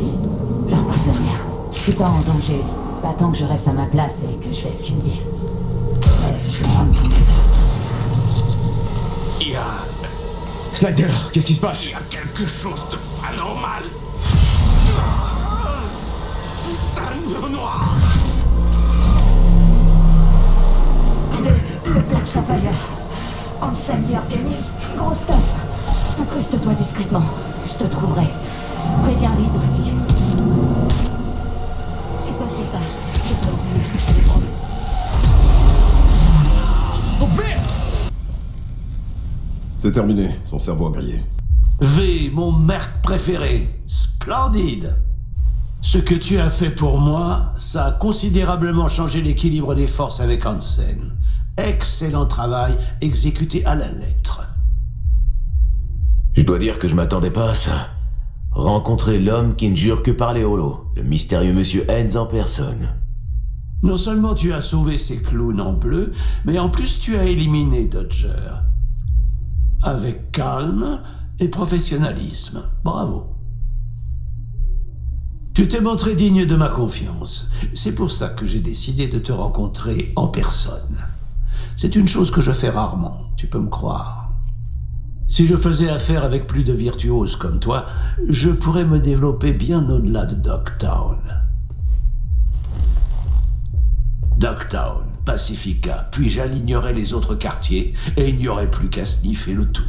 B: leur prisonnière. Je suis pas en danger, pas tant que je reste à ma place et que je fais ce qu'il me dit. Mais je vais prendre ton aide.
G: Il y a...
A: Slider, qu'est-ce qui se passe?
G: Il y a quelque chose de anormal. Putain de noir.
B: Le Black Sapphire. Hansen y organise. Gros stuff. Incruste-toi discrètement. Je te trouverai. Préviens Reed aussi. Et t'inquiète pas, j'ai pas oublié ce que je t'avais promis.
J: C'est terminé, son cerveau a grillé.
G: V, mon meurtre préféré. Splendide. Ce que tu as fait pour moi, ça a considérablement changé l'équilibre des forces avec Hansen. Excellent travail, exécuté à la lettre.
A: Je dois dire que je m'attendais pas à ça. Rencontrer l'homme qui ne jure que par les holos, le mystérieux monsieur Hens en personne.
G: Non seulement tu as sauvé ces clowns en bleu, mais en plus tu as éliminé Dodger. Avec calme et professionnalisme. Bravo. Tu t'es montré digne de ma confiance. C'est pour ça que j'ai décidé de te rencontrer en personne. C'est une chose que je fais rarement, tu peux me croire. Si je faisais affaire avec plus de virtuoses comme toi, je pourrais me développer bien au-delà de Dogtown. Dogtown, Pacifica, puis j'alignerais les autres quartiers et il n'y aurait plus qu'à sniffer le tout.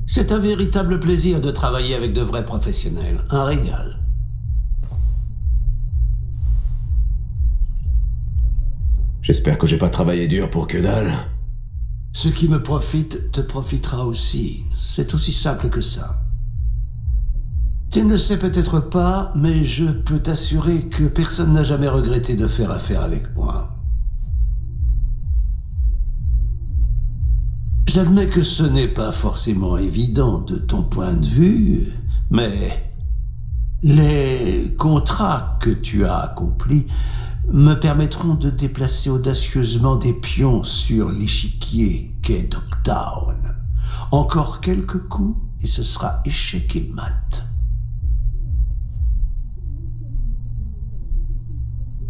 G: C'est un véritable plaisir de travailler avec de vrais professionnels, un régal.
A: J'espère que j'ai pas travaillé dur pour que dalle.
G: Ce qui me profite te profitera aussi. C'est aussi simple que ça. Tu ne le sais peut-être pas, mais je peux t'assurer que personne n'a jamais regretté de faire affaire avec moi. J'admets que ce n'est pas forcément évident de ton point de vue, mais les contrats que tu as accomplis me permettront de déplacer audacieusement des pions sur l'échiquier qu'est Dogtown. Encore quelques coups et ce sera échec et mat.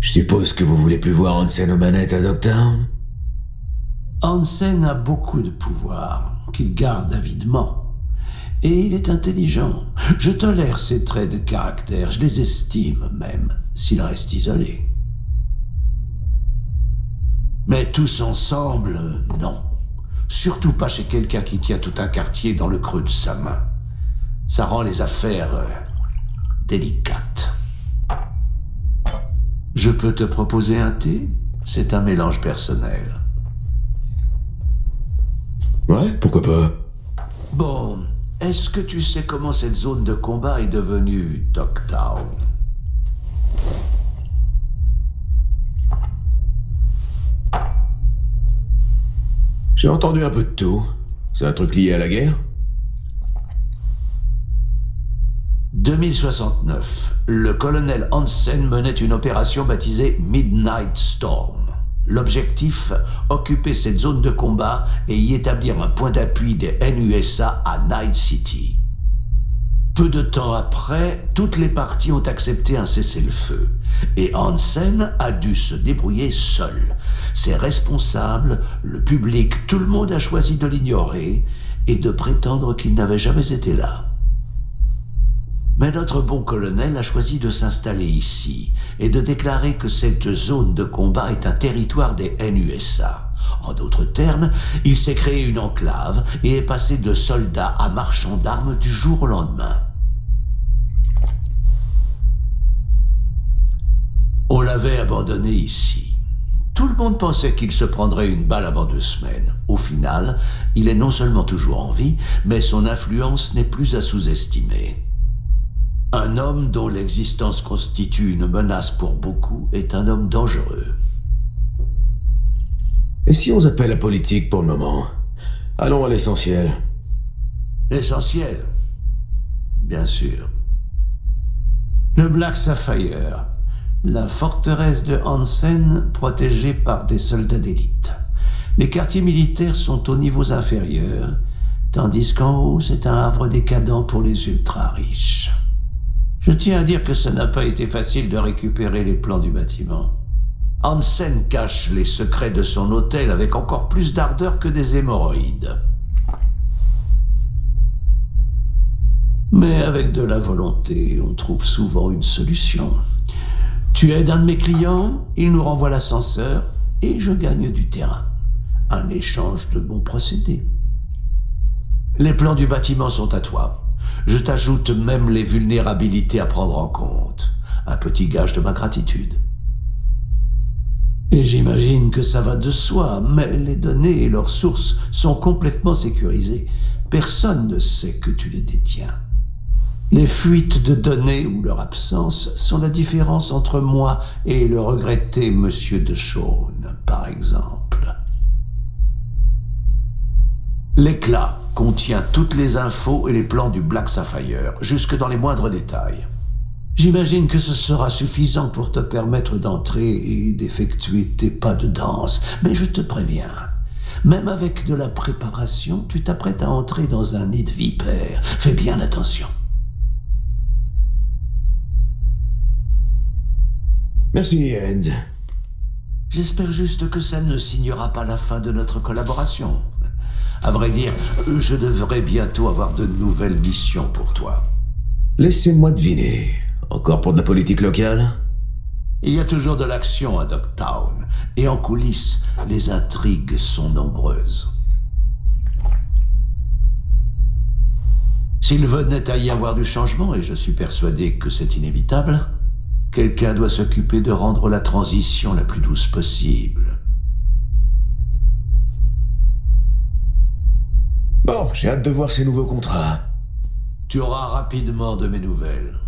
A: Je suppose que vous voulez plus voir Hansen aux manettes à Dogtown?
G: Hansen a beaucoup de pouvoir, qu'il garde avidement. Et il est intelligent. Je tolère ses traits de caractère, je les estime même, s'il reste isolé. Mais tous ensemble, non. Surtout pas chez quelqu'un qui tient tout un quartier dans le creux de sa main. Ça rend les affaires délicates. Je peux te proposer un thé? C'est un mélange personnel.
A: Ouais, pourquoi pas?
G: Bon, est-ce que tu sais comment cette zone de combat est devenue Dogtown?
A: J'ai entendu un peu de tout. C'est un truc lié à la guerre?
G: 2069, le colonel Hansen menait une opération baptisée Midnight Storm. L'objectif, occuper cette zone de combat et y établir un point d'appui des NUSA à Night City. Peu de temps après, toutes les parties ont accepté un cessez-le-feu. Et Hansen a dû se débrouiller seul. Ses responsables, le public, tout le monde a choisi de l'ignorer et de prétendre qu'il n'avait jamais été là. Mais notre bon colonel a choisi de s'installer ici et de déclarer que cette zone de combat est un territoire des NUSA. En d'autres termes, il s'est créé une enclave et est passé de soldat à marchand d'armes du jour au lendemain. On l'avait abandonné ici. Tout le monde pensait qu'il se prendrait une balle avant 2 semaines. Au final, il est non seulement toujours en vie, mais son influence n'est plus à sous-estimer. Un homme dont l'existence constitue une menace pour beaucoup est un homme dangereux.
A: Et si on zappait la politique pour le moment? Allons à l'essentiel.
G: L'essentiel? Bien sûr. Le Black Sapphire, la forteresse de Hansen protégée par des soldats d'élite. Les quartiers militaires sont aux niveaux inférieurs, tandis qu'en haut, c'est un havre décadent pour les ultra-riches. Je tiens à dire que ça n'a pas été facile de récupérer les plans du bâtiment. Hansen cache les secrets de son hôtel avec encore plus d'ardeur que des hémorroïdes. Mais avec de la volonté, on trouve souvent une solution. Tu aides un de mes clients, il nous renvoie l'ascenseur et je gagne du terrain. Un échange de bons procédés. Les plans du bâtiment sont à toi. Je t'ajoute même les vulnérabilités à prendre en compte. Un petit gage de ma gratitude. Et j'imagine que ça va de soi, mais les données et leurs sources sont complètement sécurisées. Personne ne sait que tu les détiens. Les fuites de données ou leur absence sont la différence entre moi et le regretté Monsieur de Chaune, par exemple. L'éclat contient toutes les infos et les plans du Black Sapphire, jusque dans les moindres détails. J'imagine que ce sera suffisant pour te permettre d'entrer et d'effectuer tes pas de danse, mais je te préviens, même avec de la préparation, tu t'apprêtes à entrer dans un nid de vipères. Fais bien attention.
A: Merci, Ed.
G: J'espère juste que ça ne signera pas la fin de notre collaboration. À vrai dire, je devrais bientôt avoir de nouvelles missions pour toi.
A: Laissez-moi deviner. Encore pour de la politique locale?
G: Il y a toujours de l'action à Dogtown. Et en coulisses, les intrigues sont nombreuses. S'il venait à y avoir du changement, et je suis persuadé que c'est inévitable, quelqu'un doit s'occuper de rendre la transition la plus douce possible.
A: Bon, j'ai hâte de voir ces nouveaux contrats.
G: Tu auras rapidement de mes nouvelles.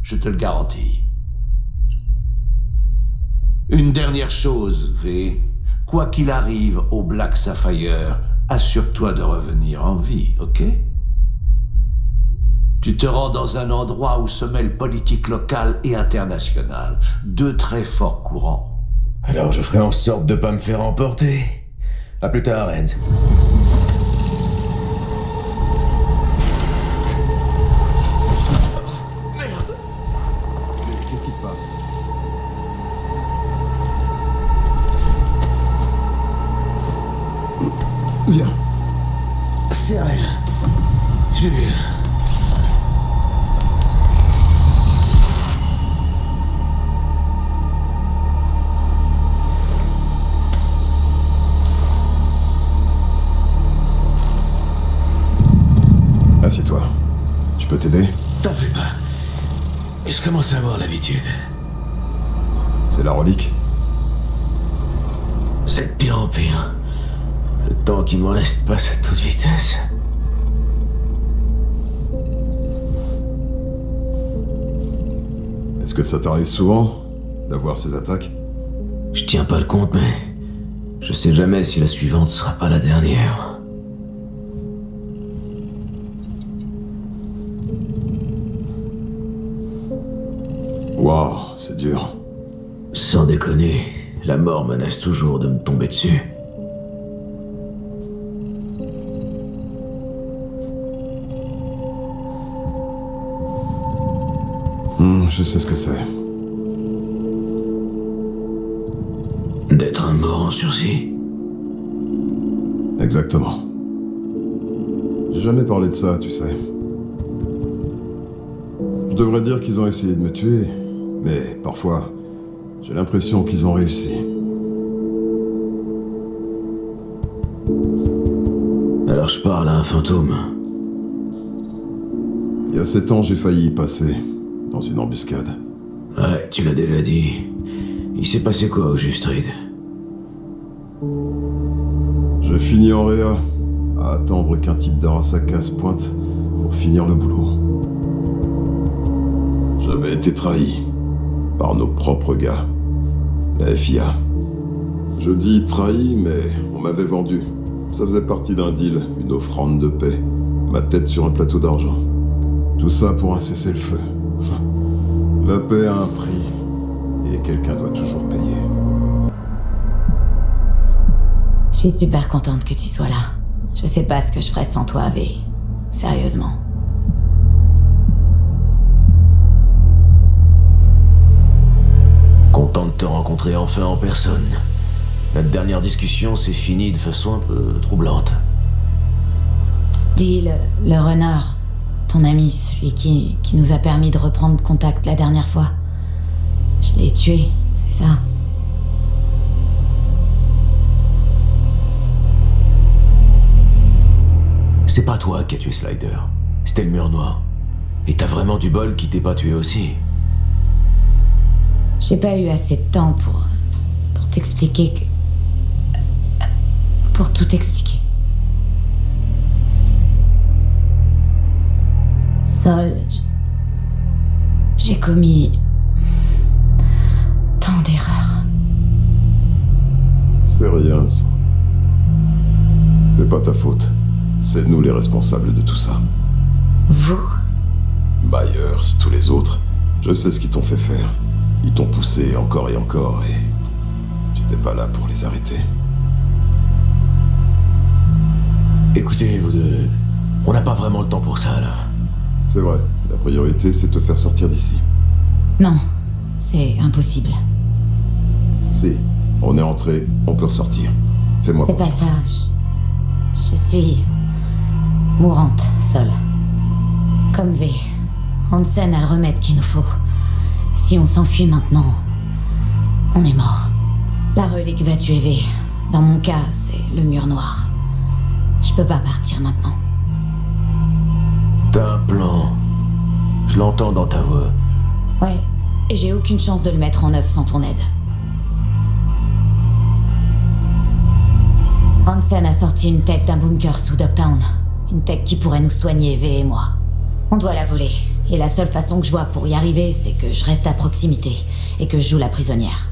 G: Je te le garantis. Une dernière chose, V. Quoi qu'il arrive au Black Sapphire, assure-toi de revenir en vie, ok? Tu te rends dans un endroit où se mêlent politique locale et internationale. Deux très forts courants.
A: Alors je ferai en sorte de pas me faire emporter. À plus tard, Renz.
J: Merde! Qu'est-ce qui se passe? Viens.
A: C'est rien. Je vais bien.
J: Assieds-toi. Je peux t'aider?
A: T'en fais pas. Je commence à avoir l'habitude.
J: C'est la relique?
A: C'est de pire en pire. Le temps qui me reste passe à toute vitesse.
J: Est-ce que ça t'arrive souvent d'avoir ces attaques?
A: Je tiens pas le compte, mais je sais jamais si la suivante sera pas la dernière.
J: Waouh, c'est dur.
A: Sans déconner, la mort menace toujours de me tomber dessus.
J: Je sais ce que c'est.
A: D'être un mort en sursis.
J: Exactement. J'ai jamais parlé de ça, tu sais. Je devrais dire qu'ils ont essayé de me tuer, mais parfois, j'ai l'impression qu'ils ont réussi.
A: Alors je parle à un fantôme.
J: Il y a 7 ans, j'ai failli y passer, dans une embuscade.
A: Ouais, tu l'as déjà dit. Il s'est passé quoi au juste, Reed?
J: J'ai fini en réa, à attendre qu'un type d'Arasaka se pointe pour finir le boulot. J'avais été trahi par nos propres gars, la FIA. Je dis trahi, mais on m'avait vendu. Ça faisait partie d'un deal, une offrande de paix. Ma tête sur un plateau d'argent. Tout ça pour un cessez-le-feu. La paix a un prix, et quelqu'un doit toujours payer.
B: Je suis super contente que tu sois là. Je sais pas ce que je ferais sans toi, V. Sérieusement.
A: Content de te rencontrer enfin en personne. Notre dernière discussion s'est finie de façon un peu troublante.
B: Dis, le runner, ton ami, celui qui nous a permis de reprendre contact la dernière fois. Je l'ai tué, c'est ça?
A: C'est pas toi qui as tué Slider. C'était le mur noir. Et t'as vraiment du bol qui t'ait pas tué aussi.
B: J'ai pas eu assez de temps pour t'expliquer que... Pour tout expliquer. Sol, j'ai commis... tant d'erreurs.
J: C'est rien, ça. C'est pas ta faute. C'est nous les responsables de tout ça.
B: Vous?
J: Myers, tous les autres. Je sais ce qu'ils t'ont fait faire. Ils t'ont poussé encore et encore et... j'étais pas là pour les arrêter.
A: Écoutez, vous deux, on n'a pas vraiment le temps pour ça, là.
J: C'est vrai, la priorité c'est de te faire sortir d'ici.
B: Non, c'est impossible.
J: Si, on est entré, on peut ressortir. Fais-moi
B: C'est pas
J: confiance.
B: ça. Je suis... mourante, Sol. Comme V. Hansen a le remède qu'il nous faut. Si on s'enfuit maintenant, on est mort. La relique va tuer V. Dans mon cas, c'est le mur noir. Je peux pas partir maintenant.
A: T'as un plan. Je l'entends dans ta voix.
B: Ouais, et j'ai aucune chance de le mettre en œuvre sans ton aide. Hansen a sorti une tête d'un bunker sous Dogtown. Une tech qui pourrait nous soigner, V et moi. On doit la voler. Et la seule façon que je vois pour y arriver, c'est que je reste à proximité et que je joue la prisonnière.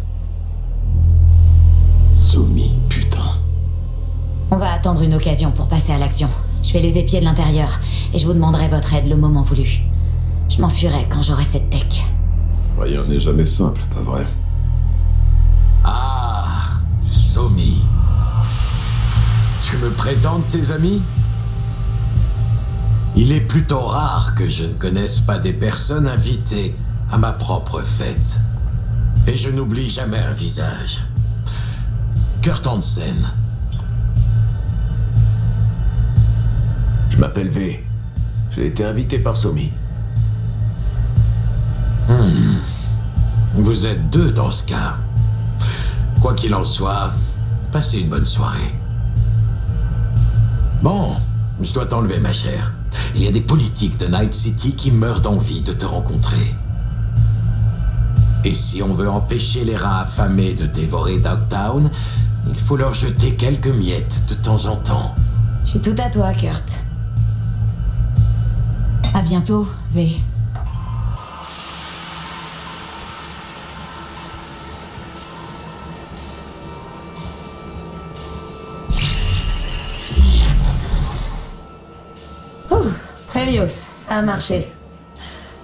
J: Somi, putain.
B: On va attendre une occasion pour passer à l'action. Je fais les épieds de l'intérieur et je vous demanderai votre aide le moment voulu. Je m'enfuirai quand j'aurai cette tech.
J: Rien n'est jamais simple, pas vrai?
E: Ah, Somi. Tu me présentes tes amis? Il est plutôt rare que je ne connaisse pas des personnes invitées à ma propre fête. Et je n'oublie jamais un visage. Kurt Hansen.
A: Je m'appelle V. J'ai été invité par Somi.
E: Vous êtes deux dans ce cas. Quoi qu'il en soit, passez une bonne soirée. Bon, je dois t'enlever, ma chère. Il y a des politiques de Night City qui meurent d'envie de te rencontrer. Et si on veut empêcher les rats affamés de dévorer Dogtown, il faut leur jeter quelques miettes de temps en temps.
B: Je suis tout à toi, Kurt. À bientôt, V. Prévious, ça a marché.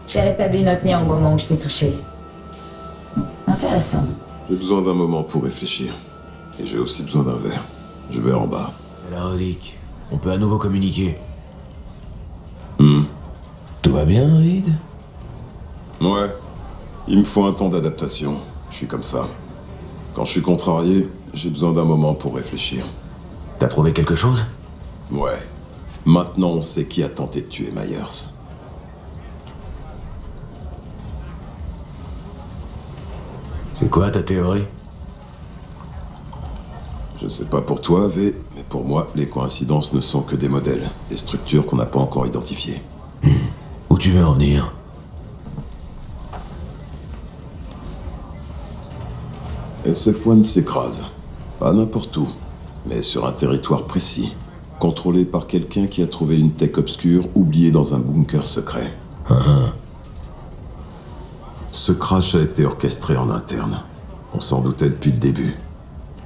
B: J'ai rétabli notre lien au moment où je t'ai touché. Intéressant.
J: J'ai besoin d'un moment pour réfléchir. Et j'ai aussi besoin d'un verre. Je vais en bas.
A: La relique. On peut à nouveau communiquer.
J: Tout va bien, Reed? Ouais. Il me faut un temps d'adaptation. Je suis comme ça. Quand je suis contrarié, j'ai besoin d'un moment pour réfléchir.
A: T'as trouvé quelque chose?
J: Ouais. Maintenant, on sait qui a tenté de tuer Myers.
A: C'est quoi ta théorie?
J: Je sais pas pour toi, V, mais pour moi, les coïncidences ne sont que des modèles, des structures qu'on n'a pas encore identifiées.
A: Où tu veux en venir?
J: SF1 s'écrase. Pas n'importe où, mais sur un territoire précis. Contrôlé par quelqu'un qui a trouvé une tech obscure oubliée dans un bunker secret. Ce crash a été orchestré en interne. On s'en doutait depuis le début.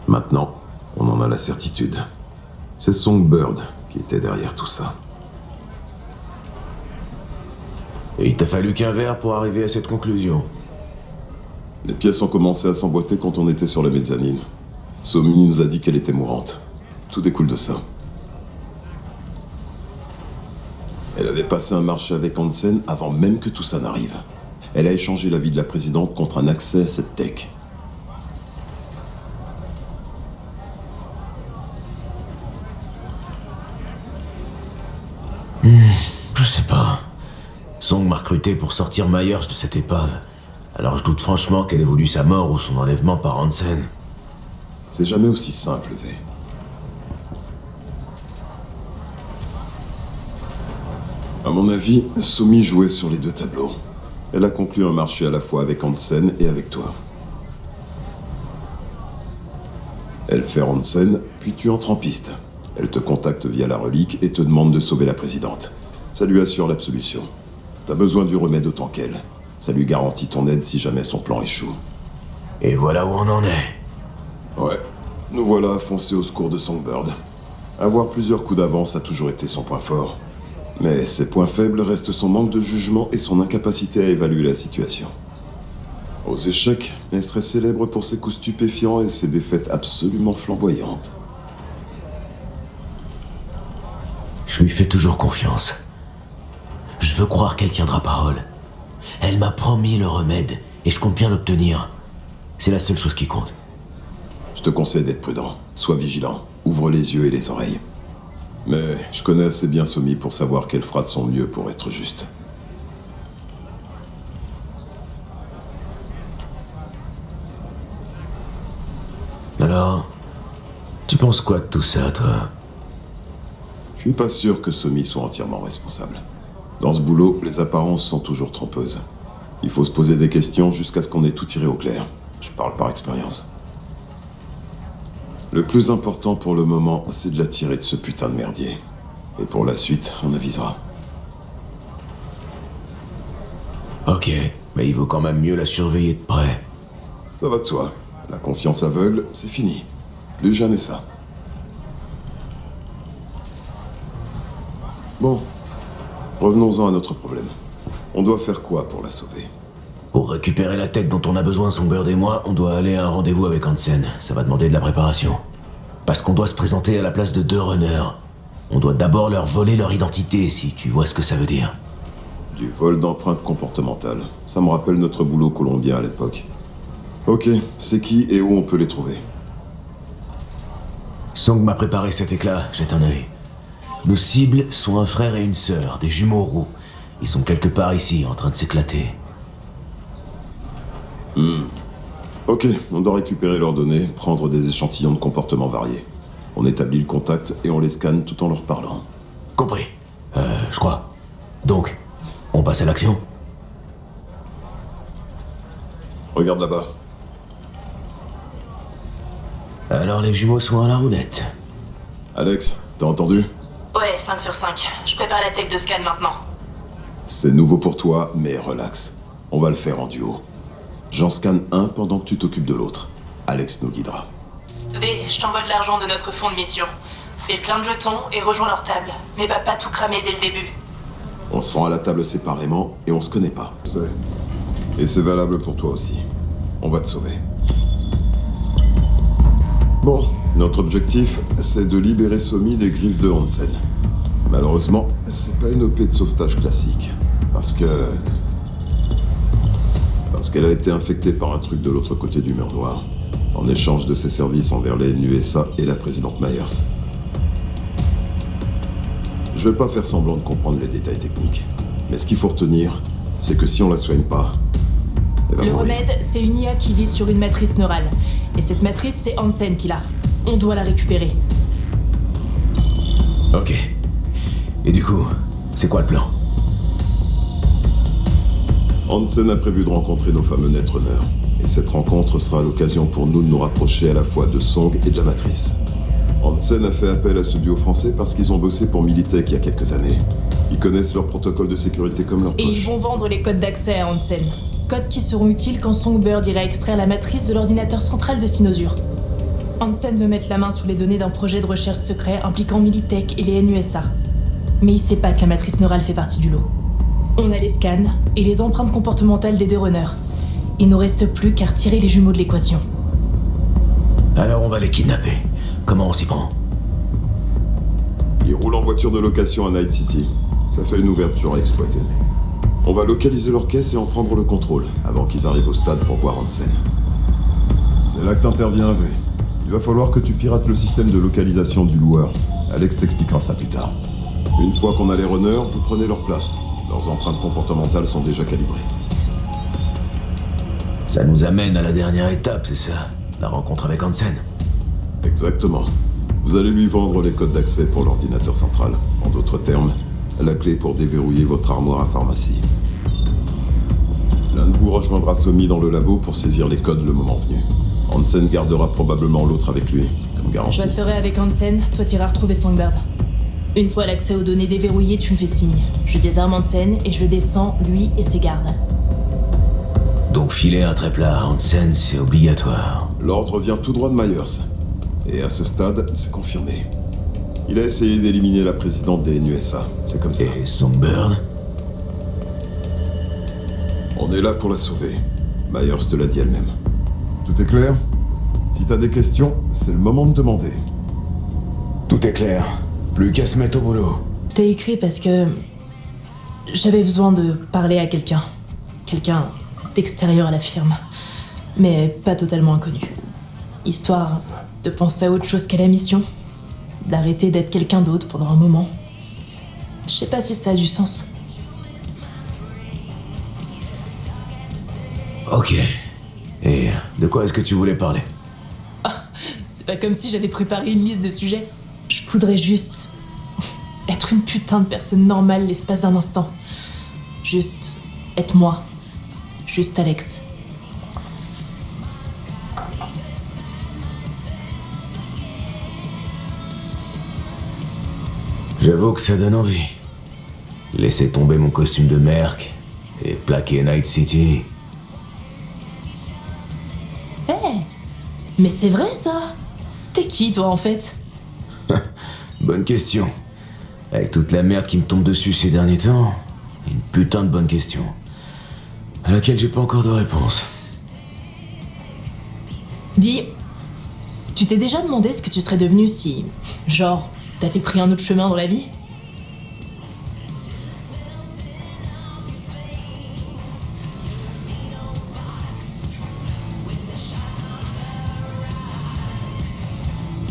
J: Maintenant, on en a la certitude. C'est Songbird qui était derrière tout ça.
A: Et il t'a fallu qu'un verre pour arriver à cette conclusion.
J: Les pièces ont commencé à s'emboîter quand on était sur la mezzanine. Somi nous a dit qu'elle était mourante. Tout découle de ça. Elle avait passé un marché avec Hansen avant même que tout ça n'arrive. Elle a échangé la vie de la présidente contre un accès à cette tech.
A: Je sais pas. Song m'a recruté pour sortir Myers de cette épave. Alors je doute franchement qu'elle ait voulu sa mort ou son enlèvement par Hansen.
J: C'est jamais aussi simple, V. À mon avis, Somi jouait sur les deux tableaux. Elle a conclu un marché à la fois avec Hansen et avec toi. Elle fait Hansen, puis tu entres en piste. Elle te contacte via la relique et te demande de sauver la présidente. Ça lui assure l'absolution. T'as besoin du remède autant qu'elle. Ça lui garantit ton aide si jamais son plan échoue.
A: Et voilà où on en est.
J: Ouais, nous voilà à foncer au secours de Songbird. Avoir plusieurs coups d'avance a toujours été son point fort. Mais ses points faibles restent son manque de jugement et son incapacité à évaluer la situation. Aux échecs, elle serait célèbre pour ses coups stupéfiants et ses défaites absolument flamboyantes.
A: Je lui fais toujours confiance. Je veux croire qu'elle tiendra parole. Elle m'a promis le remède et je compte bien l'obtenir. C'est la seule chose qui compte.
J: Je te conseille d'être prudent. Sois vigilant. Ouvre les yeux et les oreilles. Mais je connais assez bien Somi pour savoir qu'elle fera de son mieux pour être juste.
A: Alors, tu penses quoi de tout ça, toi?
J: Je suis pas sûr que Somi soit entièrement responsable. Dans ce boulot, les apparences sont toujours trompeuses. Il faut se poser des questions jusqu'à ce qu'on ait tout tiré au clair. Je parle par expérience. Le plus important pour le moment, c'est de la tirer de ce putain de merdier. Et pour la suite, on avisera.
A: Ok, mais il vaut quand même mieux la surveiller de près.
J: Ça va de soi. La confiance aveugle, c'est fini. Plus jamais ça. Bon. Revenons-en à notre problème. On doit faire quoi pour la sauver?
A: Pour récupérer la tech dont on a besoin, Songbird et moi, on doit aller à un rendez-vous avec Hansen. Ça va demander de la préparation. Parce qu'on doit se présenter à la place de 2 runners. On doit d'abord leur voler leur identité, si tu vois ce que ça veut dire.
J: Du vol d'empreintes comportementales. Ça me rappelle notre boulot colombien à l'époque. Ok, c'est qui et où on peut les trouver?
A: Song m'a préparé cet éclat, jette un œil. Nos cibles sont un frère et une sœur, des jumeaux roux. Ils sont quelque part ici, en train de s'éclater.
J: Ok, on doit récupérer leurs données, prendre des échantillons de comportements variés. On établit le contact et on les scanne tout en leur parlant.
A: Compris. Je crois. Donc, on passe à l'action?
J: Regarde là-bas.
A: Alors les jumeaux sont à la roulette.
J: Alex, t'as entendu?
L: Ouais, 5 sur 5. Je prépare la tech de scan maintenant.
J: C'est nouveau pour toi, mais relax. On va le faire en duo. J'en scanne un pendant que tu t'occupes de l'autre. Alex nous guidera.
L: V, je t'envoie de l'argent de notre fonds de mission. Fais plein de jetons et rejoins leur table. Mais va pas tout cramer dès le début.
J: On se rend à la table séparément et on se connaît pas. Et c'est valable pour toi aussi. On va te sauver. Bon, notre objectif, c'est de libérer Somi des griffes de Hansen. Malheureusement, c'est pas une OP de sauvetage classique. Parce qu'elle a été infectée par un truc de l'autre côté du mur noir, en échange de ses services envers les NUSA et la présidente Myers. Je vais pas faire semblant de comprendre les détails techniques, mais ce qu'il faut retenir, c'est que si on la soigne pas, elle va
L: Le
J: mourir.
L: remède, c'est une IA qui vit sur une matrice neurale. Et cette matrice, c'est Hansen qui l'a. On doit la récupérer.
A: Ok. Et du coup, c'est quoi le plan?
J: Hansen a prévu de rencontrer nos fameux Netrunners, et cette rencontre sera l'occasion pour nous de nous rapprocher à la fois de Song et de la Matrice. Hansen a fait appel à ce duo français parce qu'ils ont bossé pour Militech il y a quelques années. Ils connaissent leur protocole de sécurité comme leur poche.
L: Et ils vont vendre les codes d'accès à Hansen. Codes qui seront utiles quand Songbird ira extraire la matrice de l'ordinateur central de Sinosure. Hansen veut mettre la main sur les données d'un projet de recherche secret impliquant Militech et les NUSA. Mais il sait pas que la matrice neurale fait partie du lot. On a les scans et les empreintes comportementales des 2 runners. Il nous reste plus qu'à retirer les jumeaux de l'équation.
A: Alors on va les kidnapper. Comment on s'y prend?
J: Ils roulent en voiture de location à Night City. Ça fait une ouverture à exploiter. On va localiser leur caisse et en prendre le contrôle, avant qu'ils arrivent au stade pour voir Hansen. C'est là que t'interviens, V. Il va falloir que tu pirates le système de localisation du loueur. Alex t'expliquera ça plus tard. Une fois qu'on a les runners, vous prenez leur place. Leurs empreintes comportementales sont déjà calibrées.
A: Ça nous amène à la dernière étape, c'est ça? La rencontre avec Hansen.
J: Exactement. Vous allez lui vendre les codes d'accès pour l'ordinateur central. En d'autres termes, la clé pour déverrouiller votre armoire à pharmacie. L'un de vous rejoindra Somi dans le labo pour saisir les codes le moment venu. Hansen gardera probablement l'autre avec lui, comme garantie.
L: Je resterai avec Hansen, toi t'iras retrouver Songbird. Une fois l'accès aux données déverrouillé, tu me fais signe. Je désarme Hansen et je descends, lui et ses gardes.
A: Donc filer un très plat à Hansen, c'est obligatoire.
J: L'ordre vient tout droit de Myers. Et à ce stade, c'est confirmé. Il a essayé d'éliminer la présidente des NUSA, c'est comme ça.
A: Et Songbird?
J: On est là pour la sauver. Myers te l'a dit elle-même. Tout est clair? Si t'as des questions, c'est le moment de demander.
A: Tout est clair. Plus qu'à se mettre au boulot.
L: T'as écrit parce que... j'avais besoin de parler à quelqu'un. Quelqu'un d'extérieur à la firme. Mais pas totalement inconnu. Histoire de penser à autre chose qu'à la mission. D'arrêter d'être quelqu'un d'autre pendant un moment. Je sais pas si ça a du sens.
A: Ok. Et de quoi est-ce que tu voulais parler?
L: C'est pas comme si j'avais préparé une liste de sujets. Je voudrais juste... être une putain de personne normale l'espace d'un instant. Juste être moi. Juste Alex.
A: J'avoue que ça donne envie. Laisser tomber mon costume de merc et plaquer Night City.
L: Hé, mais c'est vrai ça. T'es qui toi en fait?
A: Bonne question. Avec toute la merde qui me tombe dessus ces derniers temps, une putain de bonne question. À laquelle j'ai pas encore de réponse.
L: Dis, tu t'es déjà demandé ce que tu serais devenu si, genre, t'avais pris un autre chemin dans la vie?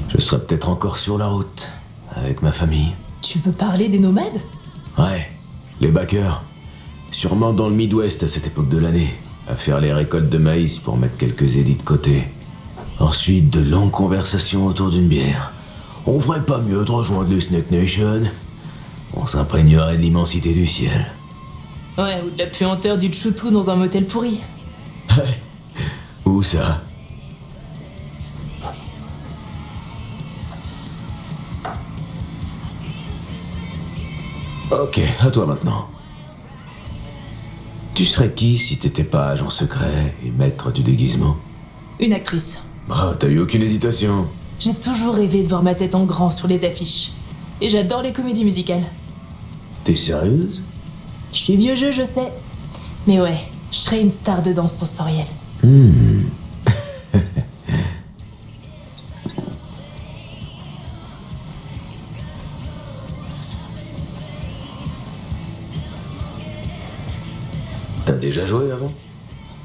A: Je serais peut-être encore sur la route, avec ma famille.
L: Tu veux parler des nomades?
A: Ouais, les backers. Sûrement dans le Midwest à cette époque de l'année, à faire les récoltes de maïs pour mettre quelques édits de côté. Ensuite, de longues conversations autour d'une bière. On ferait pas mieux de rejoindre les Snake Nation? On s'imprégnerait de l'immensité du ciel.
L: Ouais, ou de la puanteur du choutou dans un motel pourri.
A: Ouais. Où ça? Ok, à toi maintenant. Tu serais qui si t'étais pas agent secret et maître du déguisement?
L: Une actrice.
A: Ah, t'as eu aucune hésitation.
L: J'ai toujours rêvé de voir ma tête en grand sur les affiches. Et j'adore les comédies musicales.
A: T'es sérieuse?
L: Je suis vieux jeu, je sais. Mais ouais, je serais une star de danse sensorielle.
A: T'as déjà joué avant?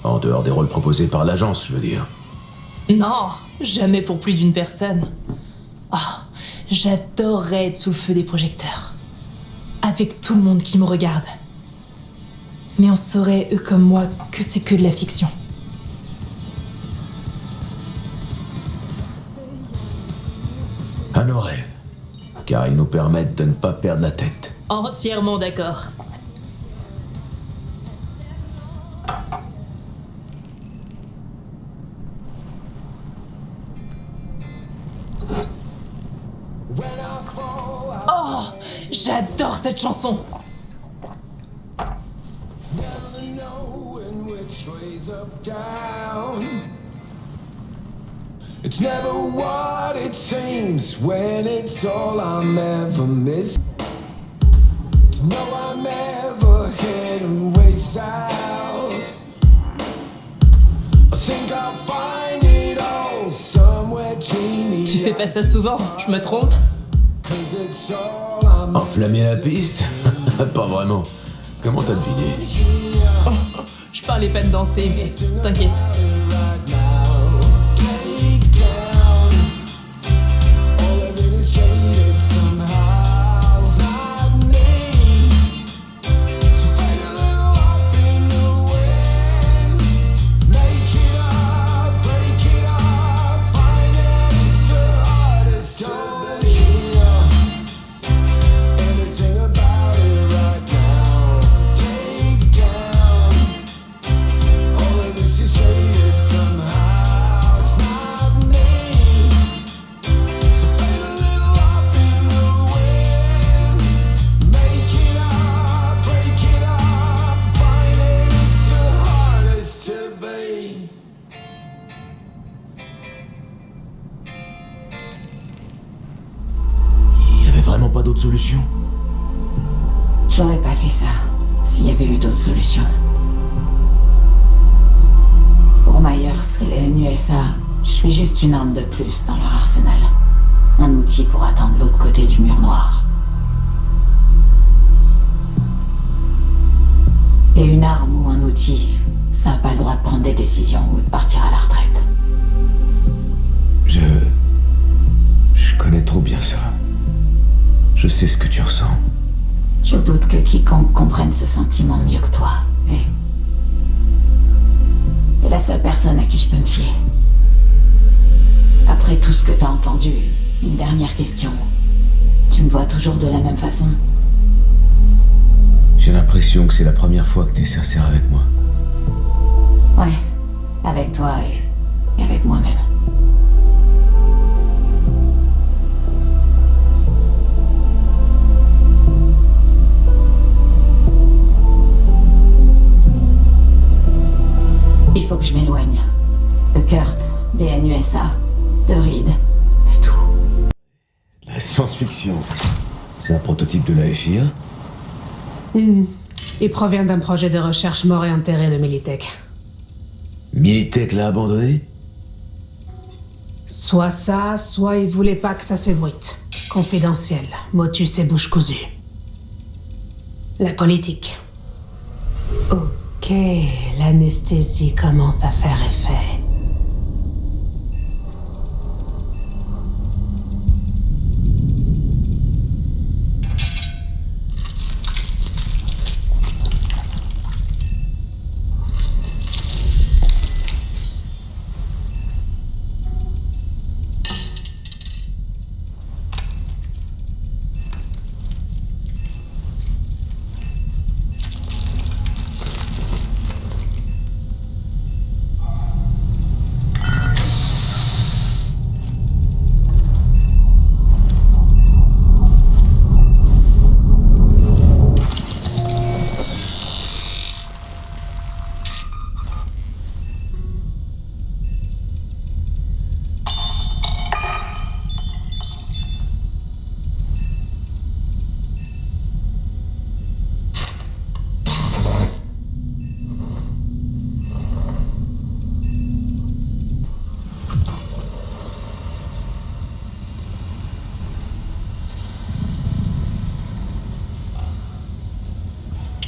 A: En dehors des rôles proposés par l'agence, je veux dire.
L: Non, jamais pour plus d'une personne. Ah, j'adorerais être sous le feu des projecteurs. Avec tout le monde qui me regarde. Mais on saurait, eux comme moi, que c'est que de la fiction.
A: À nos rêves. Car ils nous permettent de ne pas perdre la tête.
L: Entièrement d'accord. Oh, j'adore cette chanson.
M: It's never what it seems when it's all I'm ever missing. To know I'm ever heading way south. I think I'll find it all somewhere teeny.
L: Tu fais pas ça souvent, je me trompe?
A: Enflammer la piste? Pas vraiment. Comment t'as deviné?
L: Oh, je parlais pas de danser, mais t'inquiète.
A: Vraiment pas d'autre solution?
B: J'aurais pas fait ça s'il y avait eu d'autres solutions. Pour Myers et les NUSA, je suis juste une arme de plus dans leur arsenal. Un outil pour atteindre l'autre côté du mur noir. Et une arme ou un outil, ça a pas le droit de prendre des décisions ou de partir à la retraite.
A: Je connais trop bien ça. Je sais ce que tu ressens.
B: Je doute que quiconque comprenne ce sentiment mieux que toi. Et t'es la seule personne à qui je peux me fier. Après tout ce que t'as entendu, une dernière question. Tu me vois toujours de la même façon?
A: J'ai l'impression que c'est la première fois que t'es sincère avec moi.
B: Ouais, avec toi et avec moi-même. Il faut que je m'éloigne. De Kurt, des NUSA, de Reed, de tout.
A: La science-fiction. C'est un prototype de la FIA?
N: Il provient d'un projet de recherche mort et enterré de Militech.
A: Militech l'a abandonné?
N: Soit ça, soit il voulait pas que ça s'ébruite. Confidentiel, motus et bouche cousue. La politique. Ok, l'anesthésie commence à faire effet.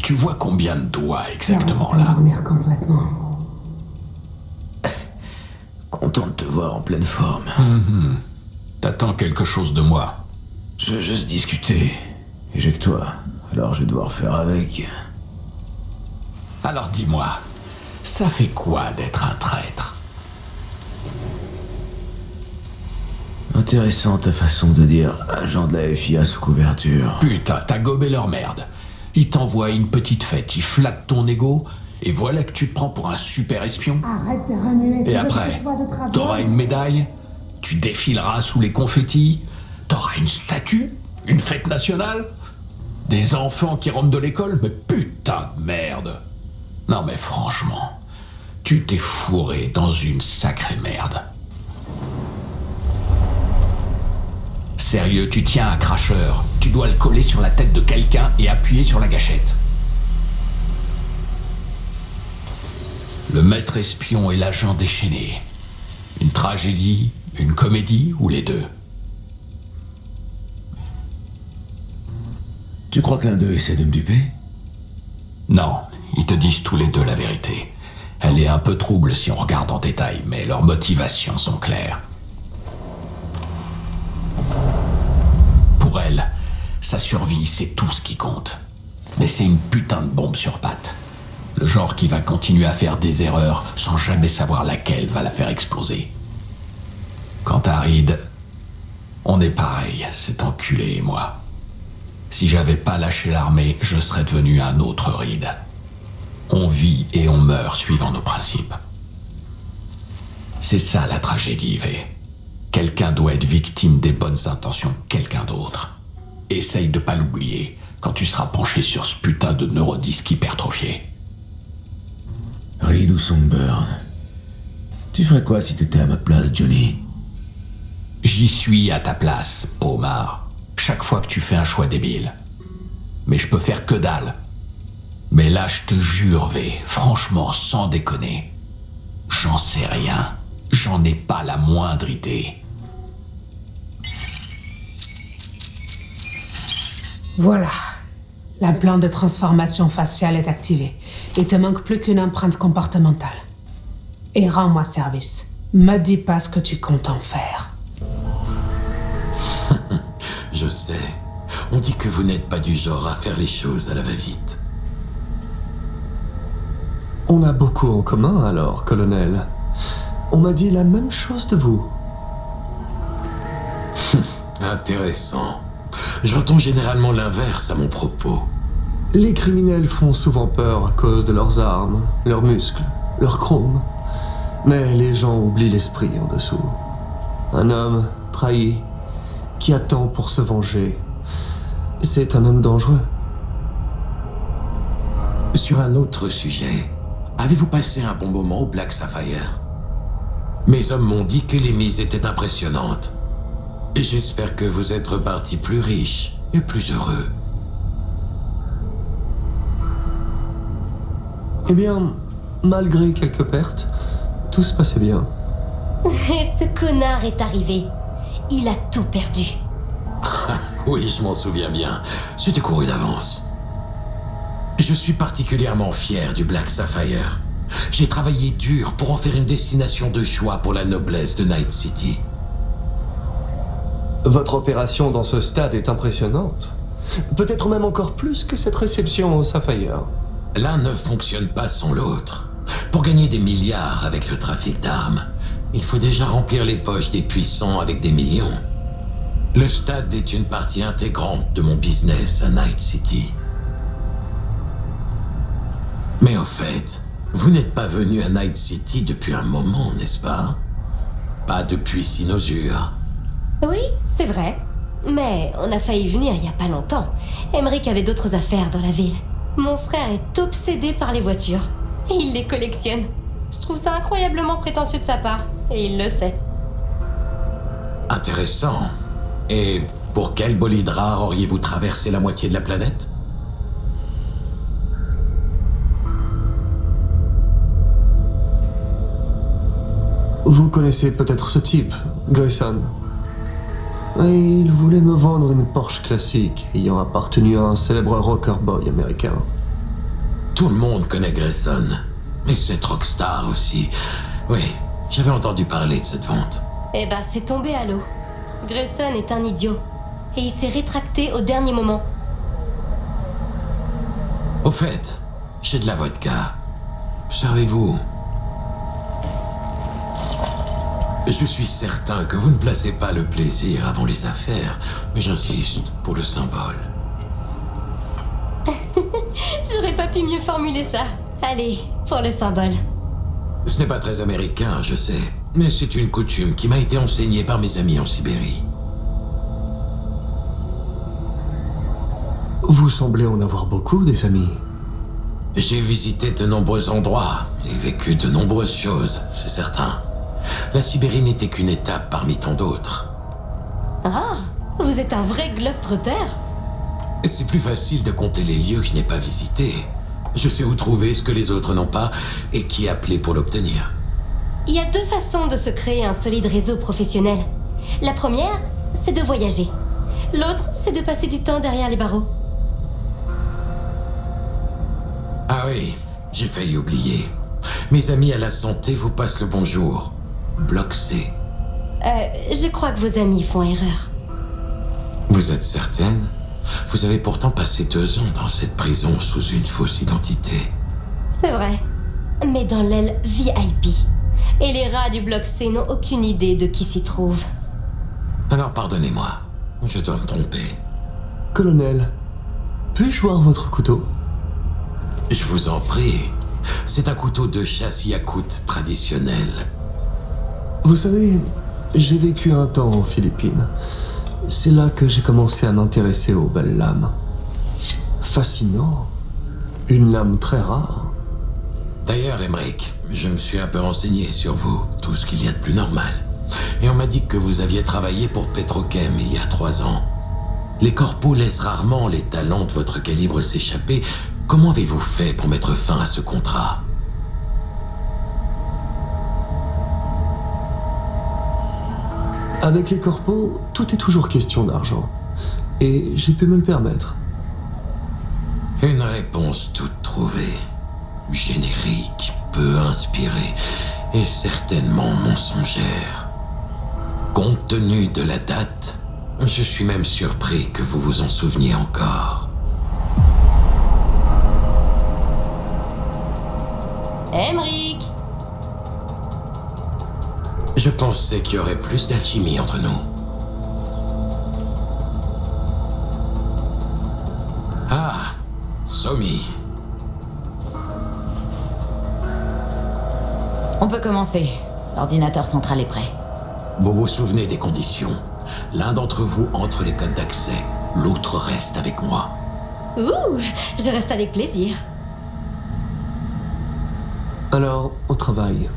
K: Tu vois combien de doigts exactement là?
N: Dormir complètement.
A: Content de te voir en pleine forme.
K: T'attends quelque chose de moi?
A: Je veux juste discuter. Et j'ai que toi. Alors je vais devoir faire avec.
K: Alors dis-moi, ça fait quoi d'être un traître?
A: Intéressant ta façon de dire agent de la FIA sous couverture.
K: Putain, t'as gobé leur merde. Ils t'envoient une petite fête, ils flattent ton ego, et voilà que tu te prends pour un super espion.
N: Arrête de remuer.
K: Et après, t'auras une médaille, tu défileras sous les confettis, t'auras une statue, une fête nationale, des enfants qui rentrent de l'école, mais putain de merde. Non mais franchement, tu t'es fourré dans une sacrée merde. Sérieux, tu tiens un cracheur, tu dois le coller sur la tête de quelqu'un et appuyer sur la gâchette. Le maître espion et l'agent déchaîné. Une tragédie, une comédie ou les deux?
A: Tu crois que l'un d'eux essaie de me duper?
K: Non, ils te disent tous les deux la vérité. Elle est un peu trouble si on regarde en détail, mais leurs motivations sont claires. Pour elle, sa survie, c'est tout ce qui compte. Mais c'est une putain de bombe sur pattes. Le genre qui va continuer à faire des erreurs sans jamais savoir laquelle va la faire exploser. Quant à Reed, on est pareil, cet enculé et moi. Si j'avais pas lâché l'armée, je serais devenu un autre Reed. On vit et on meurt suivant nos principes. C'est ça la tragédie, V. Quelqu'un doit être victime des bonnes intentions de quelqu'un d'autre. Essaye de pas l'oublier quand tu seras penché sur ce putain de neurodisque hypertrophié.
A: Reed ou Songbird? Tu ferais quoi si t'étais à ma place, Johnny?
K: J'y suis à ta place, Pomar. Chaque fois que tu fais un choix débile. Mais je peux faire que dalle. Mais là, je te jure, V, franchement, sans déconner, j'en sais rien. J'en ai pas la moindre idée.
N: Voilà. L'implant de transformation faciale est activé. Il te manque plus qu'une empreinte comportementale. Et rends-moi service. Me dis pas ce que tu comptes en faire.
E: Je sais. On dit que vous n'êtes pas du genre à faire les choses à la va-vite.
O: On a beaucoup en commun alors, colonel. On m'a dit la même chose de vous.
E: Intéressant. J'entends généralement l'inverse à mon propos.
O: Les criminels font souvent peur à cause de leurs armes, leurs muscles, leur chrome. Mais les gens oublient l'esprit en dessous. Un homme trahi, qui attend pour se venger. C'est un homme dangereux.
E: Sur un autre sujet, Avez-vous passé un bon moment au Black Sapphire? Mes hommes m'ont dit que les mises étaient impressionnantes. Et j'espère que vous êtes repartis plus riches et plus heureux.
O: Eh bien, malgré quelques pertes, tout se passait bien.
P: Et ce connard est arrivé. Il a tout perdu.
E: Oui, je m'en souviens bien. C'était couru d'avance. Je suis particulièrement fier du Black Sapphire. J'ai travaillé dur pour en faire une destination de choix pour la noblesse de Night City.
O: Votre opération dans ce stade est impressionnante. Peut-être même encore plus que cette réception au Sapphire.
E: L'un ne fonctionne pas sans l'autre. Pour gagner des milliards avec le trafic d'armes, il faut déjà remplir les poches des puissants avec des millions. Le stade est une partie intégrante de mon business à Night City. Mais au fait, vous n'êtes pas venu à Night City depuis un moment, n'est-ce pas? Pas depuis Sinosure.
P: Oui, c'est vrai. Mais on a failli venir il y a pas longtemps. Emmerich avait d'autres affaires dans la ville. Mon frère est obsédé par les voitures. Et il les collectionne. Je trouve ça incroyablement prétentieux de sa part. Et il le sait.
E: Intéressant. Et pour quel bolide rare auriez-vous traversé la moitié de la planète?
O: Vous connaissez peut-être ce type, Grayson. Et il voulait me vendre une Porsche classique ayant appartenu à un célèbre rocker boy américain.
E: Tout le monde connaît Grayson. Mais cette rockstar aussi. Oui, j'avais entendu parler de cette vente.
P: Eh ben, c'est tombé à l'eau. Grayson est un idiot. Et il s'est rétracté au dernier moment.
E: Au fait, j'ai de la vodka. Servez-vous. Je suis certain que vous ne placez pas le plaisir avant les affaires, mais j'insiste pour le symbole.
P: J'aurais pas pu mieux formuler ça. Allez, pour le symbole.
E: Ce n'est pas très américain, je sais, mais c'est une coutume qui m'a été enseignée par mes amis en Sibérie.
O: Vous semblez en avoir beaucoup, des amis.
E: J'ai visité de nombreux endroits et vécu de nombreuses choses, c'est certain. La Sibérie n'était qu'une étape parmi tant d'autres.
P: Ah, vous êtes un vrai globe-trotter.
E: C'est plus facile de compter les lieux que je n'ai pas visités. Je sais où trouver ce que les autres n'ont pas et qui appeler pour l'obtenir.
P: Il y a deux façons de se créer un solide réseau professionnel. La première, c'est de voyager. L'autre, c'est de passer du temps derrière les barreaux.
E: Ah oui, j'ai failli oublier. Mes amis à la santé vous passent le bonjour. Bloc C.
P: Je crois que vos amis font erreur.
E: Vous êtes certaine? Vous avez pourtant passé 2 ans dans cette prison sous une fausse identité.
P: C'est vrai. Mais dans l'aile VIP. Et les rats du bloc C n'ont aucune idée de qui s'y trouve.
E: Alors pardonnez-moi, je dois me tromper.
O: Colonel, puis-je voir votre couteau?
E: Je vous en prie. C'est un couteau de chasse yakoute traditionnel.
O: Vous savez, j'ai vécu un temps aux Philippines. C'est là que j'ai commencé à m'intéresser aux belles lames. Fascinant. Une lame très rare.
E: D'ailleurs, Emmerich, je me suis un peu renseigné sur vous, tout ce qu'il y a de plus normal. Et on m'a dit que vous aviez travaillé pour Petrochem il y a 3 ans. Les corpos laissent rarement les talents de votre calibre s'échapper. Comment avez-vous fait pour mettre fin à ce contrat?
O: Avec les corpos, tout est toujours question d'argent. Et j'ai pu me le permettre.
E: Une réponse toute trouvée. Générique, peu inspirée et certainement mensongère. Compte tenu de la date, je suis même surpris que vous vous en souveniez encore.
P: Emmerich!
E: Je pensais qu'il y aurait plus d'alchimie entre nous. Ah, Somi.
B: On peut commencer. L'ordinateur central est prêt.
E: Vous vous souvenez des conditions. L'un d'entre vous entre les codes d'accès, l'autre reste avec moi.
P: Ouh, je reste avec plaisir.
O: Alors, au travail.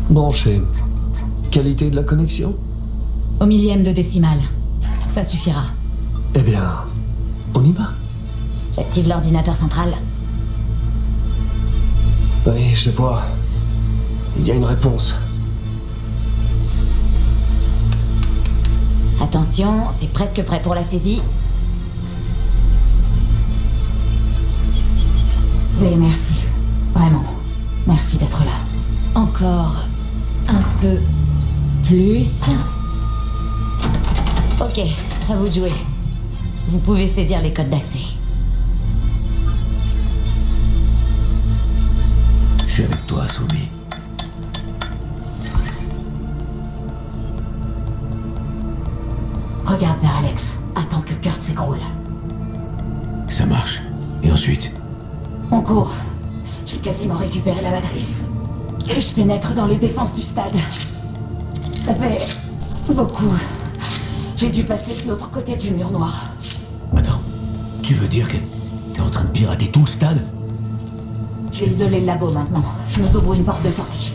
O: Branché. Qualité de la connexion?
B: Au millième de décimale. Ça suffira.
O: Eh bien, on y va.
B: J'active l'ordinateur central.
O: Oui, je vois. Il y a une réponse.
B: Attention, c'est presque prêt pour la saisie. Oui, merci. Vraiment. Merci d'être là. Encore un peu plus. Ok, à vous de jouer. Vous pouvez saisir les codes d'accès.
A: Je suis avec toi, Soumi.
B: Regarde vers Alex. Attends que Kurt s'écroule.
A: Ça marche. Et ensuite?
B: On court. J'ai quasiment récupéré la matrice. Et je pénètre dans les défenses du stade. Ça fait beaucoup. J'ai dû passer de l'autre côté du mur noir.
A: Attends, tu veux dire que t'es en train de pirater tout le stade?
B: J'ai isolé le labo maintenant. Je nous ouvre une porte de sortie.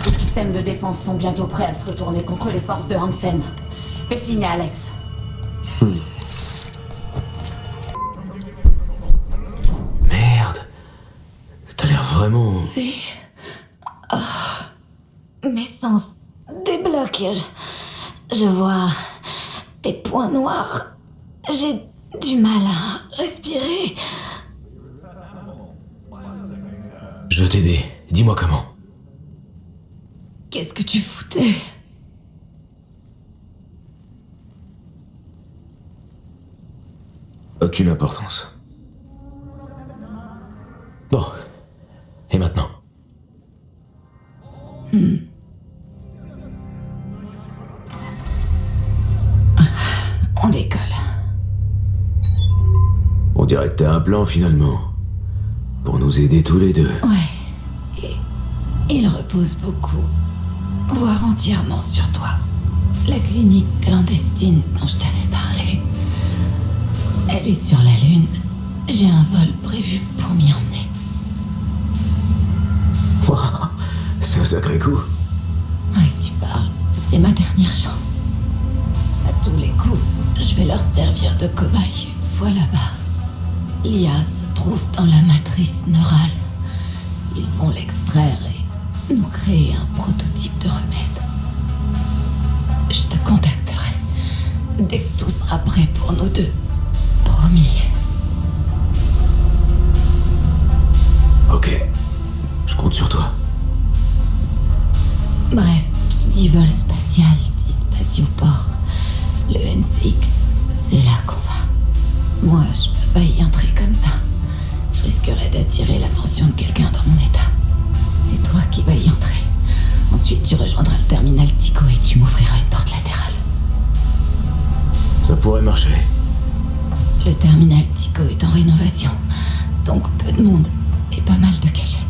B: Les systèmes de défense sont bientôt prêts à se retourner contre les forces de Hansen. Fais signe à Alex.
A: Merde. T'as l'air vraiment...
B: Oui. Mes sens débloquent. Je vois des points noirs. J'ai du mal à respirer.
A: Je veux t'aider. Dis-moi comment.
B: Qu'est-ce que tu foutais?
A: Aucune importance. Bon. Et maintenant?
B: On décolle.
A: On dirait que t'as un plan finalement. Pour nous aider tous les deux.
B: Ouais. Et il repose beaucoup, voire entièrement sur toi. La clinique clandestine dont je t'avais parlé. Elle est sur la Lune. J'ai un vol prévu pour m'y emmener.
A: Wow, c'est un sacré coup.
B: Ouais, tu parles. C'est ma dernière chance. À tous les coups, je vais leur servir de cobaye une fois là-bas. L'IA se trouve dans la matrice neurale. Ils vont l'extraire et nous créer un prototype de remède. Je te contacterai dès que tout sera prêt pour nous deux. Promis.
A: Ok. Je compte sur toi.
B: Bref, qui dit vol spatial dit spatioport. Le NCX, c'est là qu'on va. Moi, je peux pas y entrer comme ça. Je risquerais d'attirer l'attention de quelqu'un dans mon état. C'est toi qui vas y entrer. Ensuite, tu rejoindras le terminal Tico et tu m'ouvriras une porte latérale.
A: Ça pourrait marcher.
B: Le terminal Tico est en rénovation, donc peu de monde et pas mal de cachettes.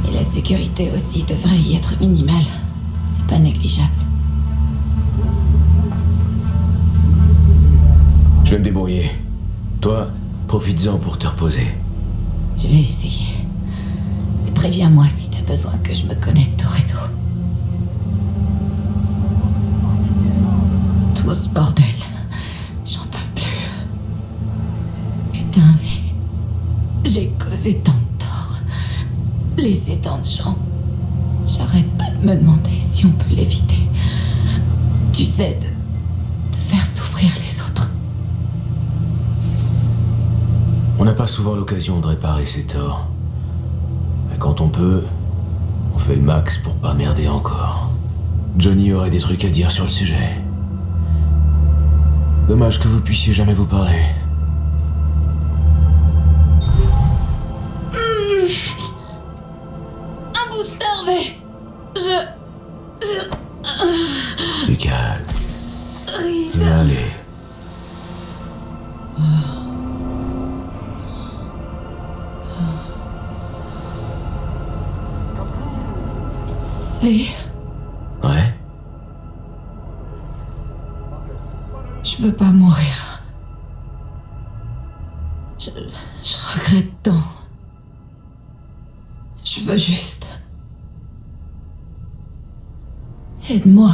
B: Et la sécurité aussi devrait y être minimale. C'est pas négligeable.
A: Je vais me débrouiller. Toi, profites-en pour te reposer.
B: Je vais essayer. Mais préviens-moi si t'as besoin que je me connecte au réseau. Tout ce bordel, j'en peux plus. Putain, mais j'ai causé tant de tort, blessé tant de gens. J'arrête pas de me demander si on peut l'éviter. Tu sais, de faire souffrir les autres.
A: On n'a pas souvent l'occasion de réparer ses torts. Mais quand on peut, on fait le max pour pas merder encore. Johnny aurait des trucs à dire sur le sujet. Dommage que vous puissiez jamais vous parler.
B: Un booster V.
A: Du calme.
B: Reed.
A: Allez.
B: V.
A: Ouais?
B: Je veux pas mourir. Je regrette tant. Je veux juste... Aide-moi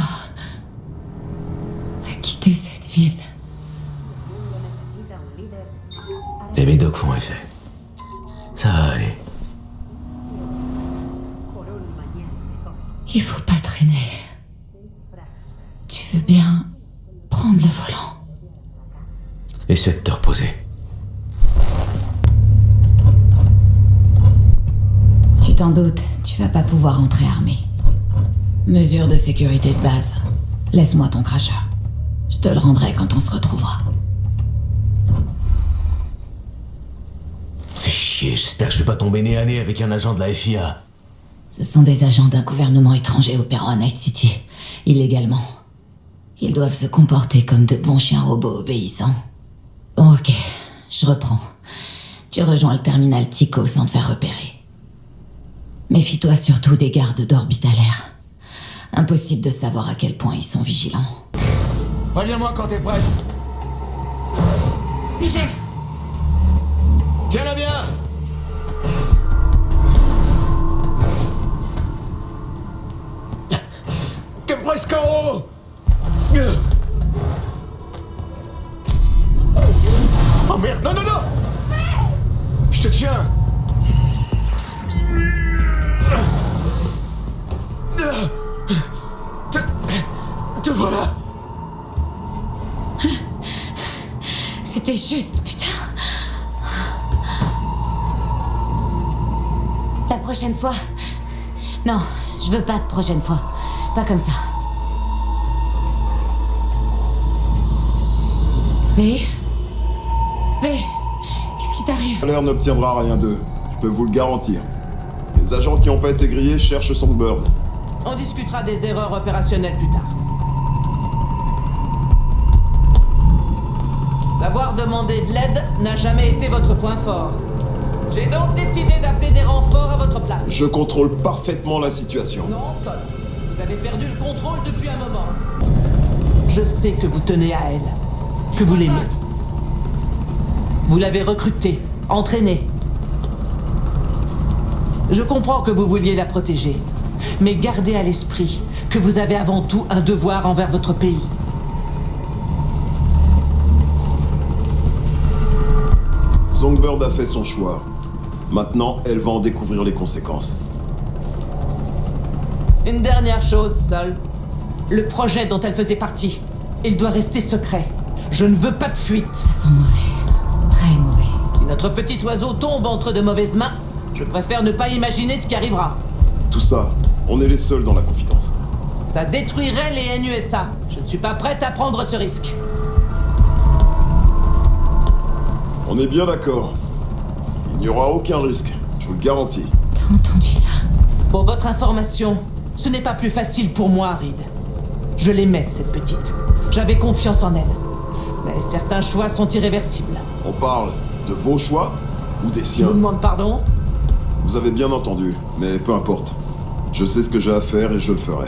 B: à quitter cette ville.
A: Les médocs font effet. Ça va aller.
B: Il faut pas traîner. Tu veux bien prendre le volant?
A: Essaie de te reposer.
B: Tu t'en doutes, tu vas pas pouvoir entrer armé. Mesure de sécurité de base. Laisse-moi ton cracheur. Je te le rendrai quand on se retrouvera.
A: Fais chier, j'espère que je vais pas tomber nez à nez avec un agent de la FIA.
B: Ce sont des agents d'un gouvernement étranger opérant à Night City, illégalement. Ils doivent se comporter comme de bons chiens robots obéissants. Bon, ok, je reprends. Tu rejoins le terminal Tico sans te faire repérer. Méfie-toi surtout des gardes d'Orbitalaire. Impossible de savoir à quel point ils sont vigilants.
A: Reviens-moi quand t'es prête.
B: Pigé!
A: Tiens-la bien! T'es presque en haut! Oh merde, non, non, non! Je te tiens! Te voilà!
B: C'était juste, putain! La prochaine fois... Non, je veux pas de prochaine fois. Pas comme ça. B, qu'est-ce qui t'arrive?
J: L'air n'obtiendra rien d'eux, je peux vous le garantir. Les agents qui n'ont pas été grillés cherchent Songbird.
C: On discutera des erreurs opérationnelles plus tard. Savoir demander de l'aide n'a jamais été votre point fort. J'ai donc décidé d'appeler des renforts à votre place.
J: Je contrôle parfaitement la situation.
C: Non, Sol. Vous avez perdu le contrôle depuis un moment. Je sais que vous tenez à elle, que vous l'aimez. Vous l'avez recrutée, entraînée. Je comprends que vous vouliez la protéger, mais gardez à l'esprit que vous avez avant tout un devoir envers votre pays.
J: Songbird a fait son choix. Maintenant, elle va en découvrir les conséquences.
C: Une dernière chose, Sol. Le projet dont elle faisait partie, il doit rester secret. Je ne veux pas de fuite.
B: Ça sent mauvais. Très mauvais.
C: Si notre petit oiseau tombe entre de mauvaises mains, je préfère ne pas imaginer ce qui arrivera.
J: Tout ça, on est les seuls dans la confidence.
C: Ça détruirait les NUSA. Je ne suis pas prête à prendre ce risque.
J: On est bien d'accord. Il n'y aura aucun risque, je vous le garantis.
B: T'as entendu ça?
C: Pour votre information, ce n'est pas plus facile pour moi, Reed. Je l'aimais, cette petite. J'avais confiance en elle. Mais certains choix sont irréversibles.
J: On parle de vos choix ou des
C: Je
J: siens?
C: vous demande pardon?
J: Vous avez bien entendu, mais peu importe. Je sais ce que j'ai à faire et je le ferai.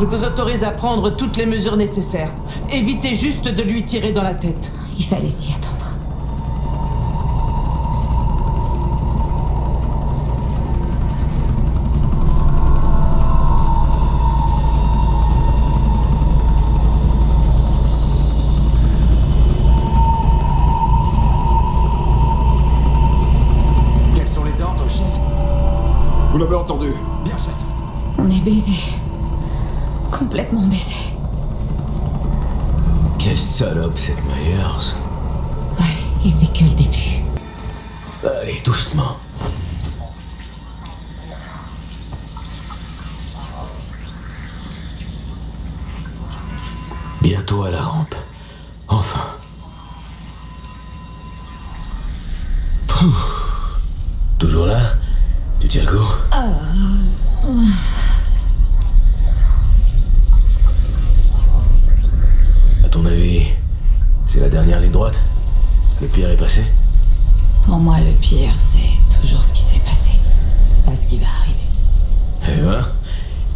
C: Je vous autorise à prendre toutes les mesures nécessaires. Évitez juste de lui tirer dans la tête.
B: Il fallait s'y attendre.
F: Quels sont les ordres, chef?
J: Vous l'avez entendu?
F: Bien, chef.
B: On est baisé. Complètement baisé.
A: Quelle salope cette Myers.
B: Ouais, et c'est que le début.
A: Allez, doucement. Bientôt à la rampe. Enfin. Pouf. Toujours là? Tu tiens le coup? À ton avis, c'est la dernière ligne droite? Le pire est passé?
B: Pour moi, le pire, c'est toujours ce qui s'est passé. Pas ce qui va arriver.
A: Eh ben,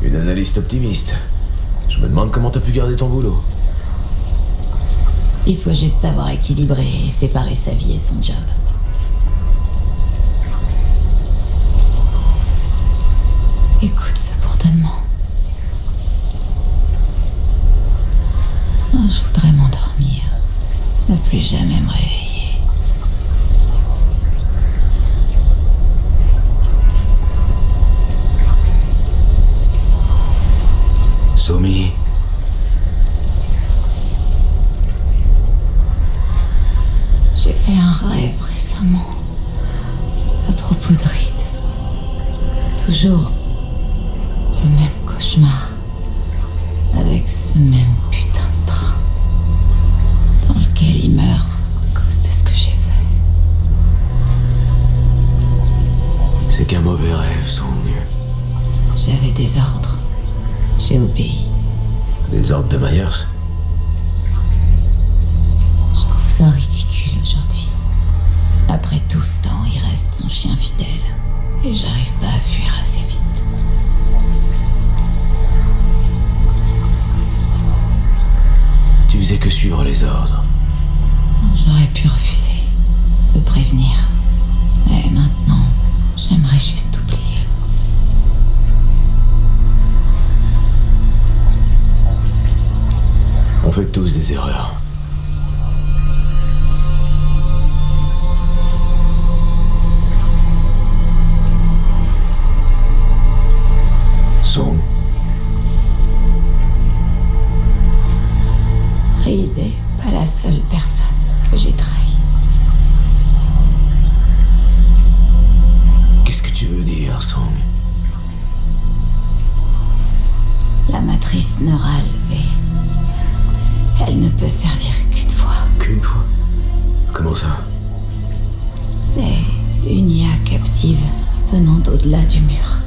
A: une analyste optimiste. Je me demande comment t'as pu garder ton boulot.
B: Il faut juste savoir équilibrer et séparer sa vie et son job. Écoute ce bourdonnement. Oh, je voudrais m'endormir. Ne plus jamais me réveiller.
A: Somi.
B: J'ai fait un rêve récemment à propos de Reed. C'est toujours le même cauchemar avec ce même putain de train dans lequel il meurt à cause de ce que j'ai fait.
A: C'est qu'un mauvais rêve, Song.
B: J'avais des ordres. J'ai obéi.
A: Des ordres de Myers?
B: Je trouve ça ridicule aujourd'hui. Après tout ce temps, il reste son chien fidèle. Et j'arrive pas à fuir assez vite.
A: Tu faisais que suivre les ordres.
B: J'aurais pu refuser de prévenir. Mais maintenant, j'aimerais juste oublier.
A: On fait tous des erreurs. Song.
B: Reed est pas la seule personne que j'ai trahie.
A: Qu'est-ce que tu veux dire, Song?
B: La matrice neurale V. Elle ne peut servir qu'une fois.
A: Qu'une fois? Comment ça?
B: C'est une IA captive venant d'au-delà du mur.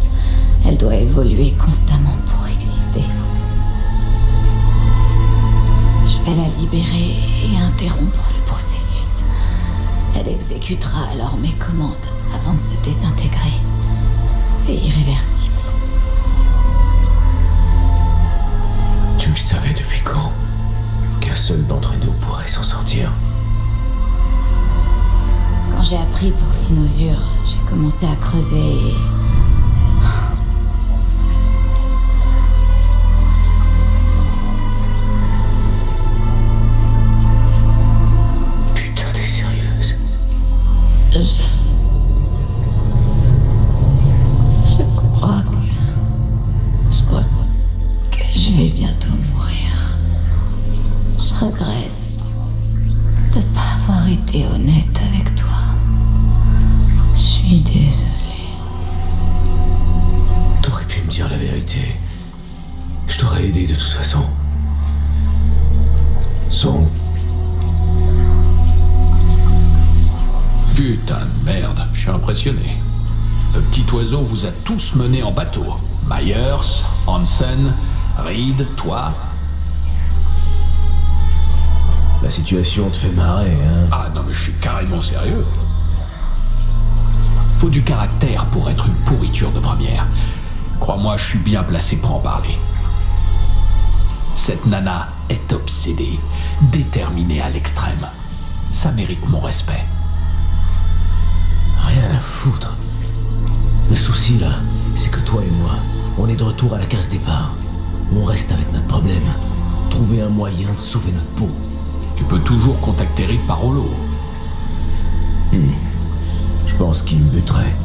B: Elle doit évoluer constamment pour exister. Je vais la libérer et interrompre le processus. Elle exécutera alors mes commandes avant de se désintégrer. C'est irréversible.
A: Tu le savais depuis quand? Qu'un seul d'entre nous pourrait s'en sortir?
B: Quand j'ai appris pour Sinosure, j'ai commencé à creuser et...
A: Putain, t'es sérieuse?
B: Je crois que je vais bientôt mourir. Je regrette de pas avoir été honnête avec toi. Je suis désolée.
A: T'aurais pu me dire la vérité. Je t'aurais aidé de toute façon. Song.
K: Putain de merde, je suis impressionné. Le petit oiseau vous a tous menés en bateau. Myers, Hansen, Reed, toi.
A: La situation te fait marrer, hein?
K: Ah non mais je suis carrément sérieux. Faut du caractère pour être une pourriture de première. Crois-moi, je suis bien placé pour en parler. Cette nana est obsédée, déterminée à l'extrême. Ça mérite mon respect.
A: Rien à foutre. Le souci, là, c'est que toi et moi, on est de retour à la case départ. On reste avec notre problème. Trouver un moyen de sauver notre peau.
K: Tu peux toujours contacter Reed par holo.
A: Je pense qu'il me buterait.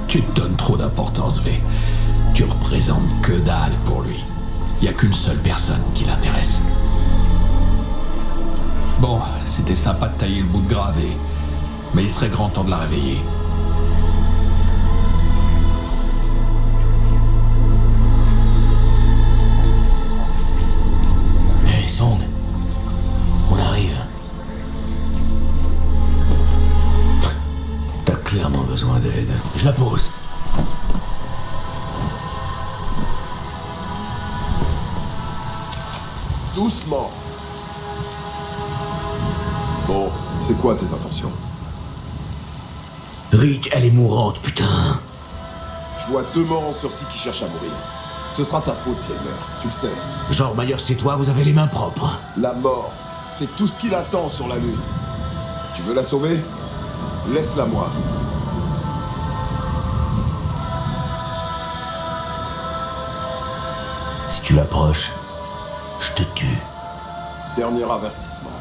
K: Tu te donnes trop d'importance, V. Tu représentes que dalle pour lui. Y a qu'une seule personne qui l'intéresse. Bon, c'était sympa de tailler le bout de gravé, mais il serait grand temps de la réveiller.
A: Hey, Song. On arrive. T'as clairement besoin d'aide. Je la pose.
J: Doucement. Bon, c'est quoi tes intentions?
A: Rick, elle est mourante, putain.
J: Je vois 2 morts en sursis qui cherchent à mourir. Ce sera ta faute si elle meurt, tu le sais.
A: Genre, Myers et toi, vous avez les mains propres.
J: La mort, c'est tout ce qu'il attend sur la Lune. Tu veux la sauver? Laisse-la moi.
A: Si tu l'approches, je te tue.
J: Dernier avertissement.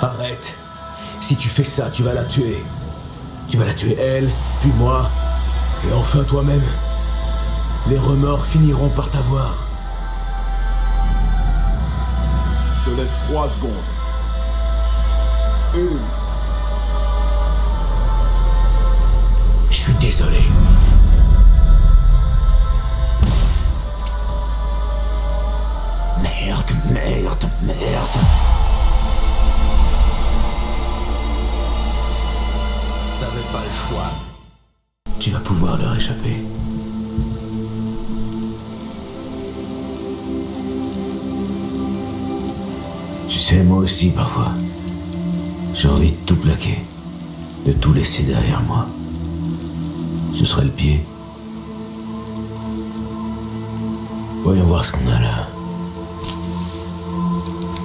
A: Arrête. Si tu fais ça, tu vas la tuer. Tu vas la tuer elle, puis moi, et enfin toi-même. Les remords finiront par t'avoir.
J: Je te laisse 3 secondes. 1.
A: Je suis désolé. Merde, merde, merde.
K: T'avais pas le choix.
A: Tu vas pouvoir leur échapper. Tu sais, moi aussi, parfois, j'ai envie de tout plaquer, de tout laisser derrière moi. Ce serait le pied. Voyons voir ce qu'on a là.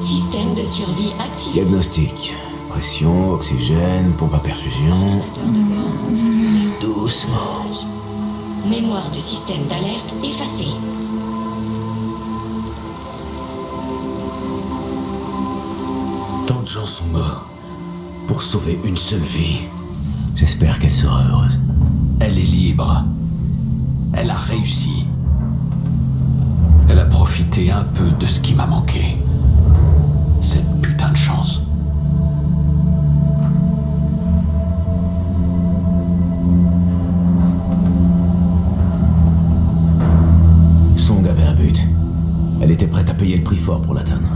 Q: Système de survie activé.
A: Diagnostic. Pression, oxygène, pompe à perfusion.
Q: Ordinateur de bord configuré.
A: Doucement.
Q: Mémoire du système d'alerte effacée.
A: Tant de gens sont morts pour sauver une seule vie. J'espère qu'elle sera heureuse.
K: Elle est libre. Elle a réussi. Elle a profité un peu de ce qui m'a manqué. Cette putain de chance.
A: Song avait un but. Elle était prête à payer le prix fort pour l'atteindre.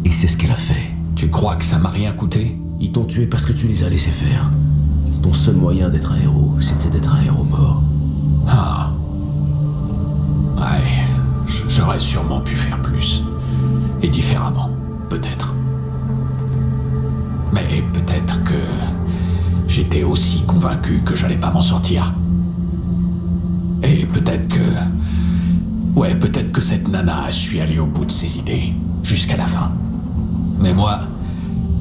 A: Et c'est ce qu'elle a fait.
K: Tu crois que ça m'a rien coûté?
A: Ils t'ont tué parce que tu les as laissés faire. Ton seul moyen d'être un héros, c'était d'être un héros mort.
K: Ah. Ouais, j'aurais sûrement pu faire plus. Et différemment, peut-être. Mais peut-être que j'étais aussi convaincu que j'allais pas m'en sortir. Et peut-être que... Ouais, peut-être que cette nana a su aller au bout de ses idées, jusqu'à la fin. Mais moi,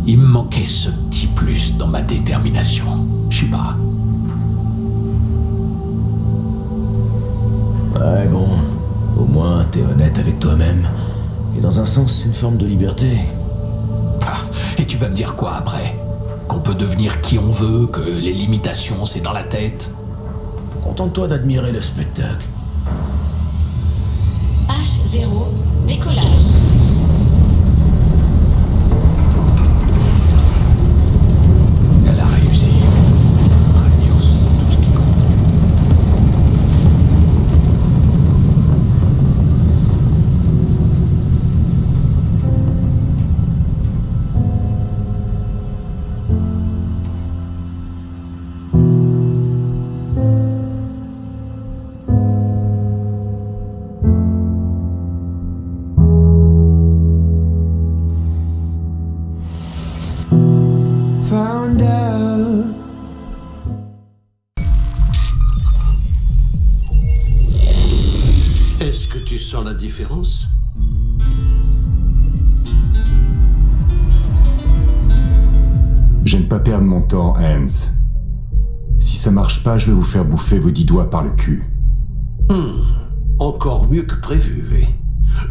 K: il me manquait ce petit plus dans ma détermination. Je sais pas.
A: Ouais, bon. Au moins, t'es honnête avec toi-même. Et dans un sens, c'est une forme de liberté.
K: Ah, et tu vas me dire quoi après? Qu'on peut devenir qui on veut, que les limitations, c'est dans la tête?
A: Contente-toi d'admirer le spectacle.
Q: H0, décollage.
K: Elle a réussi. Ranios, c'est tout ce qui compte.
M: Found out.
G: Est-ce que tu sens la différence?
F: J'aime pas perdre mon temps, Hans. Si ça marche pas, je vais vous faire bouffer vos 10 doigts par le cul.
G: Encore mieux que prévu, V.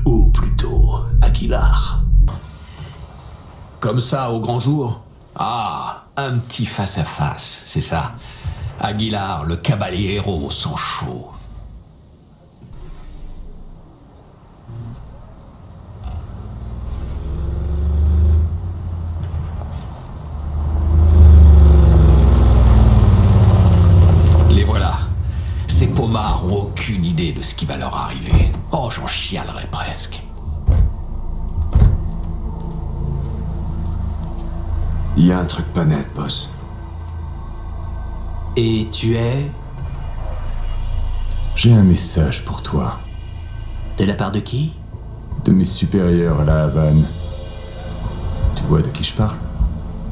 G: Ou plutôt, Aguilar.
K: Comme ça, au grand jour? Ah, un petit face-à-face, c'est ça. Aguilar, le caballero au sang chaud. Les voilà. Ces pommards ont aucune idée de ce qui va leur arriver. Oh, j'en chialerais presque.
F: Il y a un truc pas net, boss.
G: Et tu es?
F: J'ai un message pour toi.
G: De la part de qui?
F: De mes supérieurs à la Havane. Tu vois de qui je parle?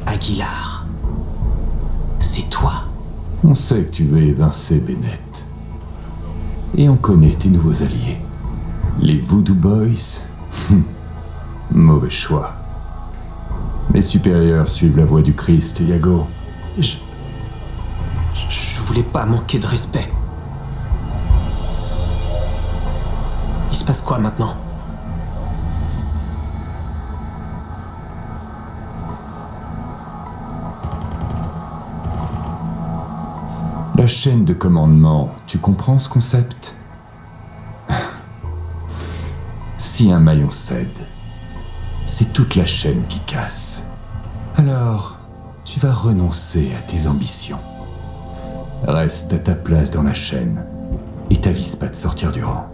G: Aguilar. C'est toi?
F: On sait que tu veux évincer Bennett. Et on connaît tes nouveaux alliés. Les Voodoo Boys? Mauvais choix. Mes supérieurs suivent la voie du Christ, Yago.
O: Je voulais pas manquer de respect. Il se passe quoi maintenant?
F: La chaîne de commandement, tu comprends ce concept? Si un maillon cède, c'est toute la chaîne qui casse. Alors, tu vas renoncer à tes ambitions. Reste à ta place dans la chaîne et t'avise pas de sortir du rang.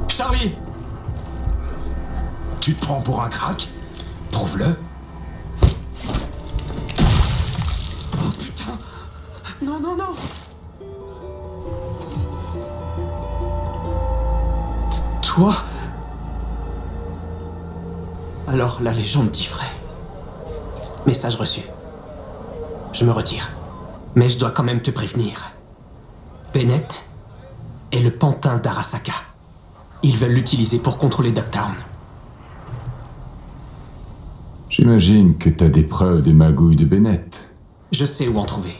O: Charlie!
E: Tu te prends pour un crack? Prouve-le.
O: Oh putain! Non, non, non! Toi? Alors la légende dit vrai. Message reçu. Je me retire. Mais je dois quand même te prévenir. Bennett est le pantin d'Arasaka. Ils veulent l'utiliser pour contrôler Dogtown.
F: J'imagine que t'as des preuves des magouilles de Bennett.
O: Je sais où en trouver.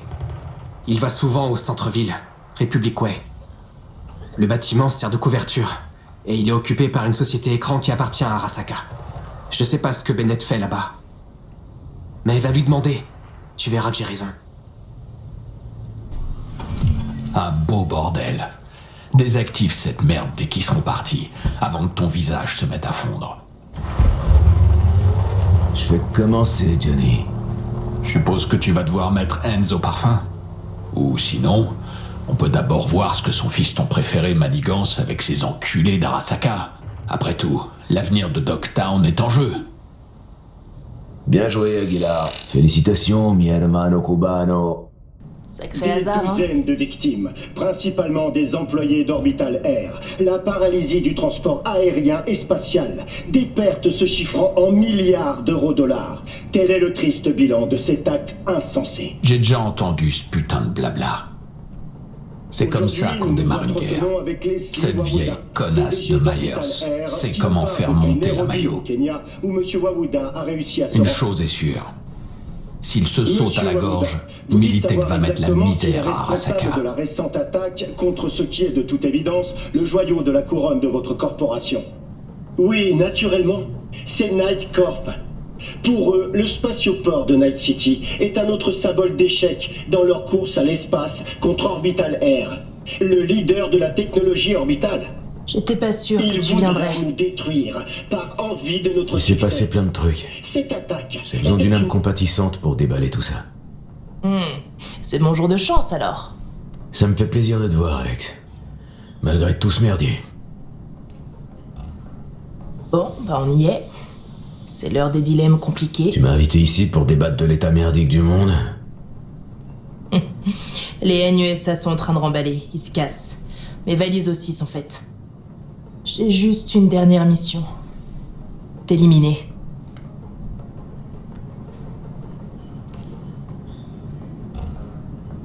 O: Il va souvent au centre-ville, Republic Way. Le bâtiment sert de couverture, et il est occupé par une société écran qui appartient à Arasaka. Je sais pas ce que Bennett fait là-bas. Mais va lui demander. Tu verras que j'ai raison.
K: Un beau bordel. Désactive cette merde dès qu'ils seront partis, avant que ton visage se mette à fondre.
A: Je vais commencer, Johnny.
K: Je suppose que tu vas devoir mettre Hans au parfum. Ou sinon, on peut d'abord voir ce que son fiston préféré manigance avec ses enculés d'Arasaka. Après tout, l'avenir de Dogtown est en jeu.
A: Bien joué, Aguilar. Félicitations, mi hermano cubano.
L: Sacré hasard, hein.
R: Des douzaines de victimes, principalement des employés d'Orbital Air, la paralysie du transport aérien et spatial, des pertes se chiffrant en milliards d'euros-dollars. Tel est le triste bilan de cet acte insensé.
K: J'ai déjà entendu ce putain de blabla. C'est comme ça qu'on démarre une guerre. Cette vieille connasse de Myers sait comment faire monter la maillot. Une chose est sûre. S'il se saute à la gorge, Militech va mettre la misère à Arasaka.
R: De la récente attaque contre ce qui est de toute évidence le joyau de la couronne de votre corporation. Oui, naturellement, c'est Night Corp. Pour eux, le spatioport de Night City est un autre symbole d'échec dans leur course à l'espace contre Orbital Air, le leader de la technologie orbitale.
L: J'étais pas sûr que tu viendrais.
R: Nous détruire par envie de notre
A: Il s'est passé plein de trucs.
R: Cette attaque.
A: J'ai besoin d'une âme compatissante pour déballer tout ça.
L: C'est mon jour de chance alors.
A: Ça me fait plaisir de te voir, Alex. Malgré tout ce merdier.
L: Bon, bah on y est. C'est l'heure des dilemmes compliqués.
A: Tu m'as invité ici pour débattre de l'état merdique du monde?
L: Les NUSA sont en train de remballer, ils se cassent. Mes valises aussi sont faites. J'ai juste une dernière mission. T'éliminer.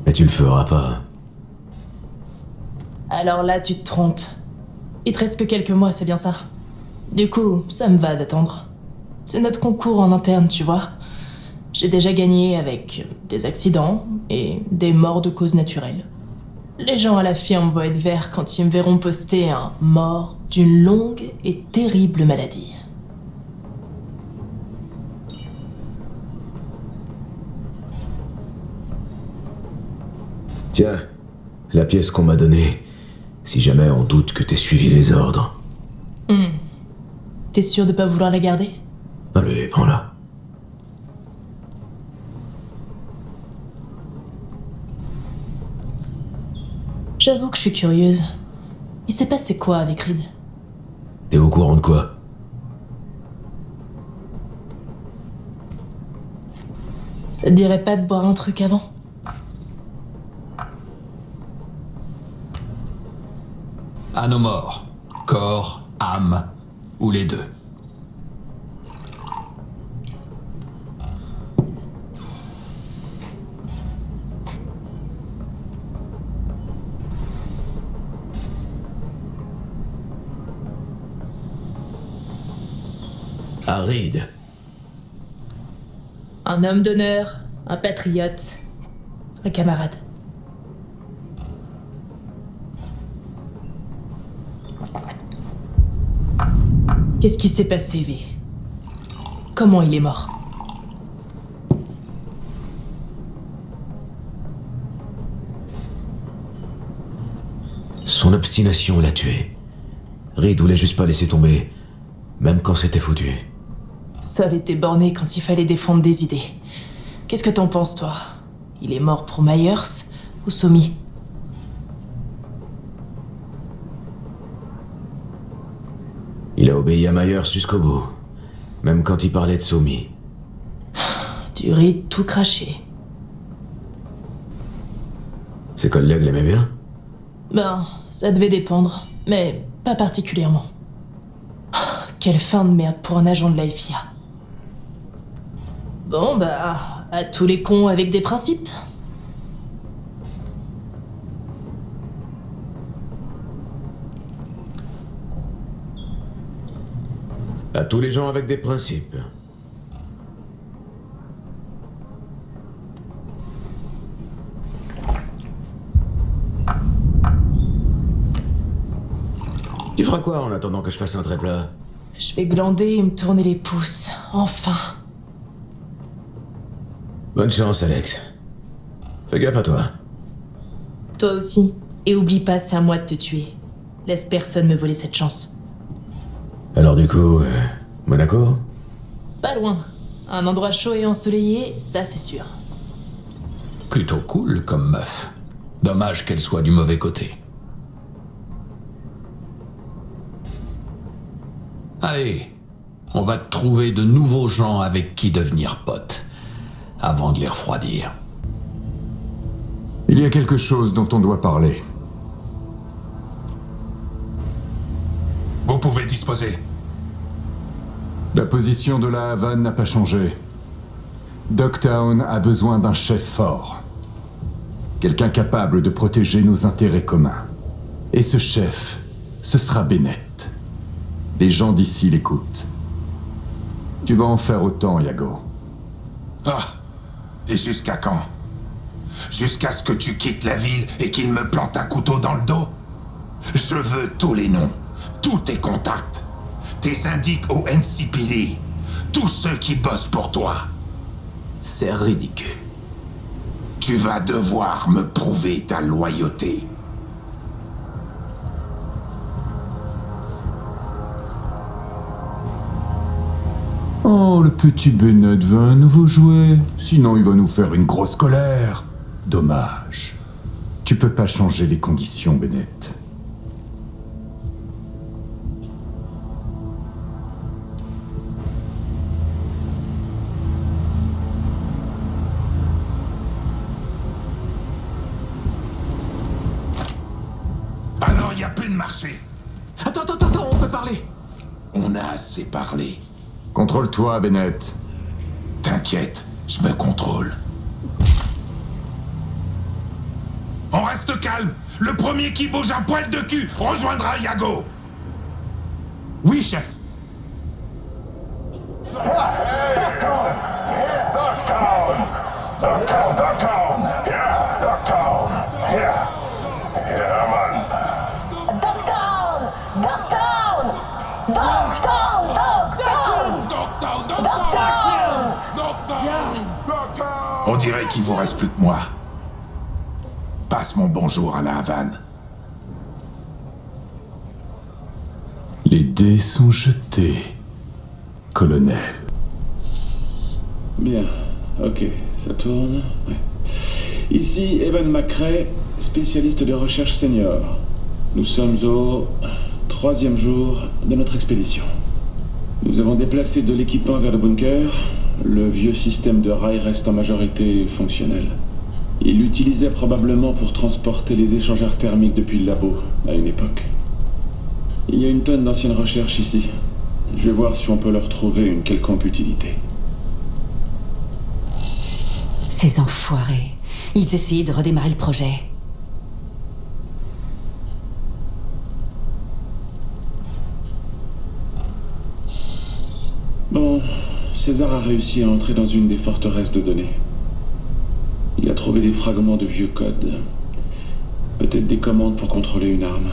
A: Mais tu le feras pas.
L: Alors là, tu te trompes. Il te reste que quelques mois, c'est bien ça. Du coup, ça me va d'attendre. C'est notre concours en interne, tu vois. J'ai déjà gagné avec des accidents et des morts de cause naturelle. Les gens à la firme vont être verts quand ils me verront poster un mort d'une longue et terrible maladie.
A: Tiens, la pièce qu'on m'a donnée, si jamais on doute que t'aies suivi les ordres.
L: T'es sûr de pas vouloir la garder?
A: Allez, prends-la.
L: J'avoue que je suis curieuse. Il s'est passé quoi avec Reed?
A: T'es au courant de quoi?
L: Ça te dirait pas de boire un truc avant?
K: À nos morts. Corps, âme, ou les deux.
A: À Reed.
L: Un homme d'honneur, un patriote, un camarade. Qu'est-ce qui s'est passé, V? Comment il est mort?
A: Son obstination l'a tué. Reed voulait juste pas laisser tomber, même quand c'était foutu.
L: Sol était borné quand il fallait défendre des idées. Qu'est-ce que t'en penses, toi? Il est mort pour Myers ou Somi?
A: Il a obéi à Myers jusqu'au bout, même quand il parlait de Somi.
L: Du Reed tout craché.
A: Ses collègues l'aimaient bien?
L: Ben, ça devait dépendre, mais pas particulièrement. Quelle fin de merde pour un agent de la FIA. Bon, bah, à tous les cons avec des principes.
A: À tous les gens avec des principes. Tu feras quoi en attendant que je fasse un trait plat?
L: Je vais glander et me tourner les pouces. Enfin.
A: Bonne chance, Alex. Fais gaffe à toi.
L: Toi aussi. Et oublie pas, c'est à moi de te tuer. Laisse personne me voler cette chance.
A: Alors du coup, Monaco?
L: Pas loin. Un endroit chaud et ensoleillé, ça c'est sûr.
K: Plutôt cool comme meuf. Dommage qu'elle soit du mauvais côté. Allez, on va te trouver de nouveaux gens avec qui devenir pote, avant de les refroidir.
F: Il y a quelque chose dont on doit parler.
S: Vous pouvez disposer.
F: La position de la Havane n'a pas changé. Dogtown a besoin d'un chef fort. Quelqu'un capable de protéger nos intérêts communs. Et ce chef, ce sera Bennett. Les gens d'ici l'écoutent. Tu vas en faire autant, Yago.
S: Ah, et jusqu'à quand? Jusqu'à ce que tu quittes la ville et qu'il me plante un couteau dans le dos? Je veux tous les noms, tous tes contacts, tes indices au NCPD, tous ceux qui bossent pour toi.
G: C'est ridicule.
S: Tu vas devoir me prouver ta loyauté.
F: Oh, le petit Bennett veut un nouveau jouet. Sinon, il va nous faire une grosse colère. Dommage. Tu peux pas changer les conditions, Bennett.
S: Alors, il n'y a plus de marché.
C: Attends, on peut parler.
S: On a assez parlé.
F: Contrôle-toi, Bennett.
S: T'inquiète, je me contrôle. On reste calme. Le premier qui bouge un poil de cul rejoindra Yago. Oui, chef. On dirait qu'il vous reste plus que moi. Passe mon bonjour à la Havane.
F: Les dés sont jetés, colonel.
H: Bien, ok, ça tourne. Ouais. Ici Evan McRae, spécialiste de recherche senior. Nous sommes au 3e jour de notre expédition. Nous avons déplacé de l'équipement vers le bunker. Le vieux système de rails reste en majorité fonctionnel. Il l'utilisait probablement pour transporter les échangeurs thermiques depuis le labo, à une époque. Il y a une tonne d'anciennes recherches ici. Je vais voir si on peut leur trouver une quelconque utilité.
P: Ces enfoirés. Ils essayaient de redémarrer le projet.
H: Bon, César a réussi à entrer dans une des forteresses de données. Il a trouvé des fragments de vieux codes. Peut-être des commandes pour contrôler une arme.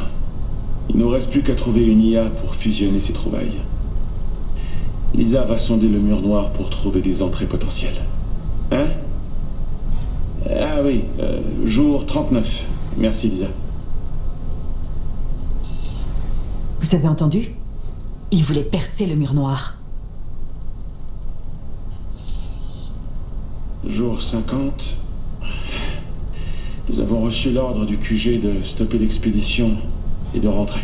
H: Il nous reste plus qu'à trouver une IA pour fusionner ces trouvailles. Lisa va sonder le mur noir pour trouver des entrées potentielles. Hein? Ah oui, jour 39. Merci Lisa.
B: Vous avez entendu? Il voulait percer le mur noir.
H: Jour 50. Nous avons reçu l'ordre du QG de stopper l'expédition et de rentrer.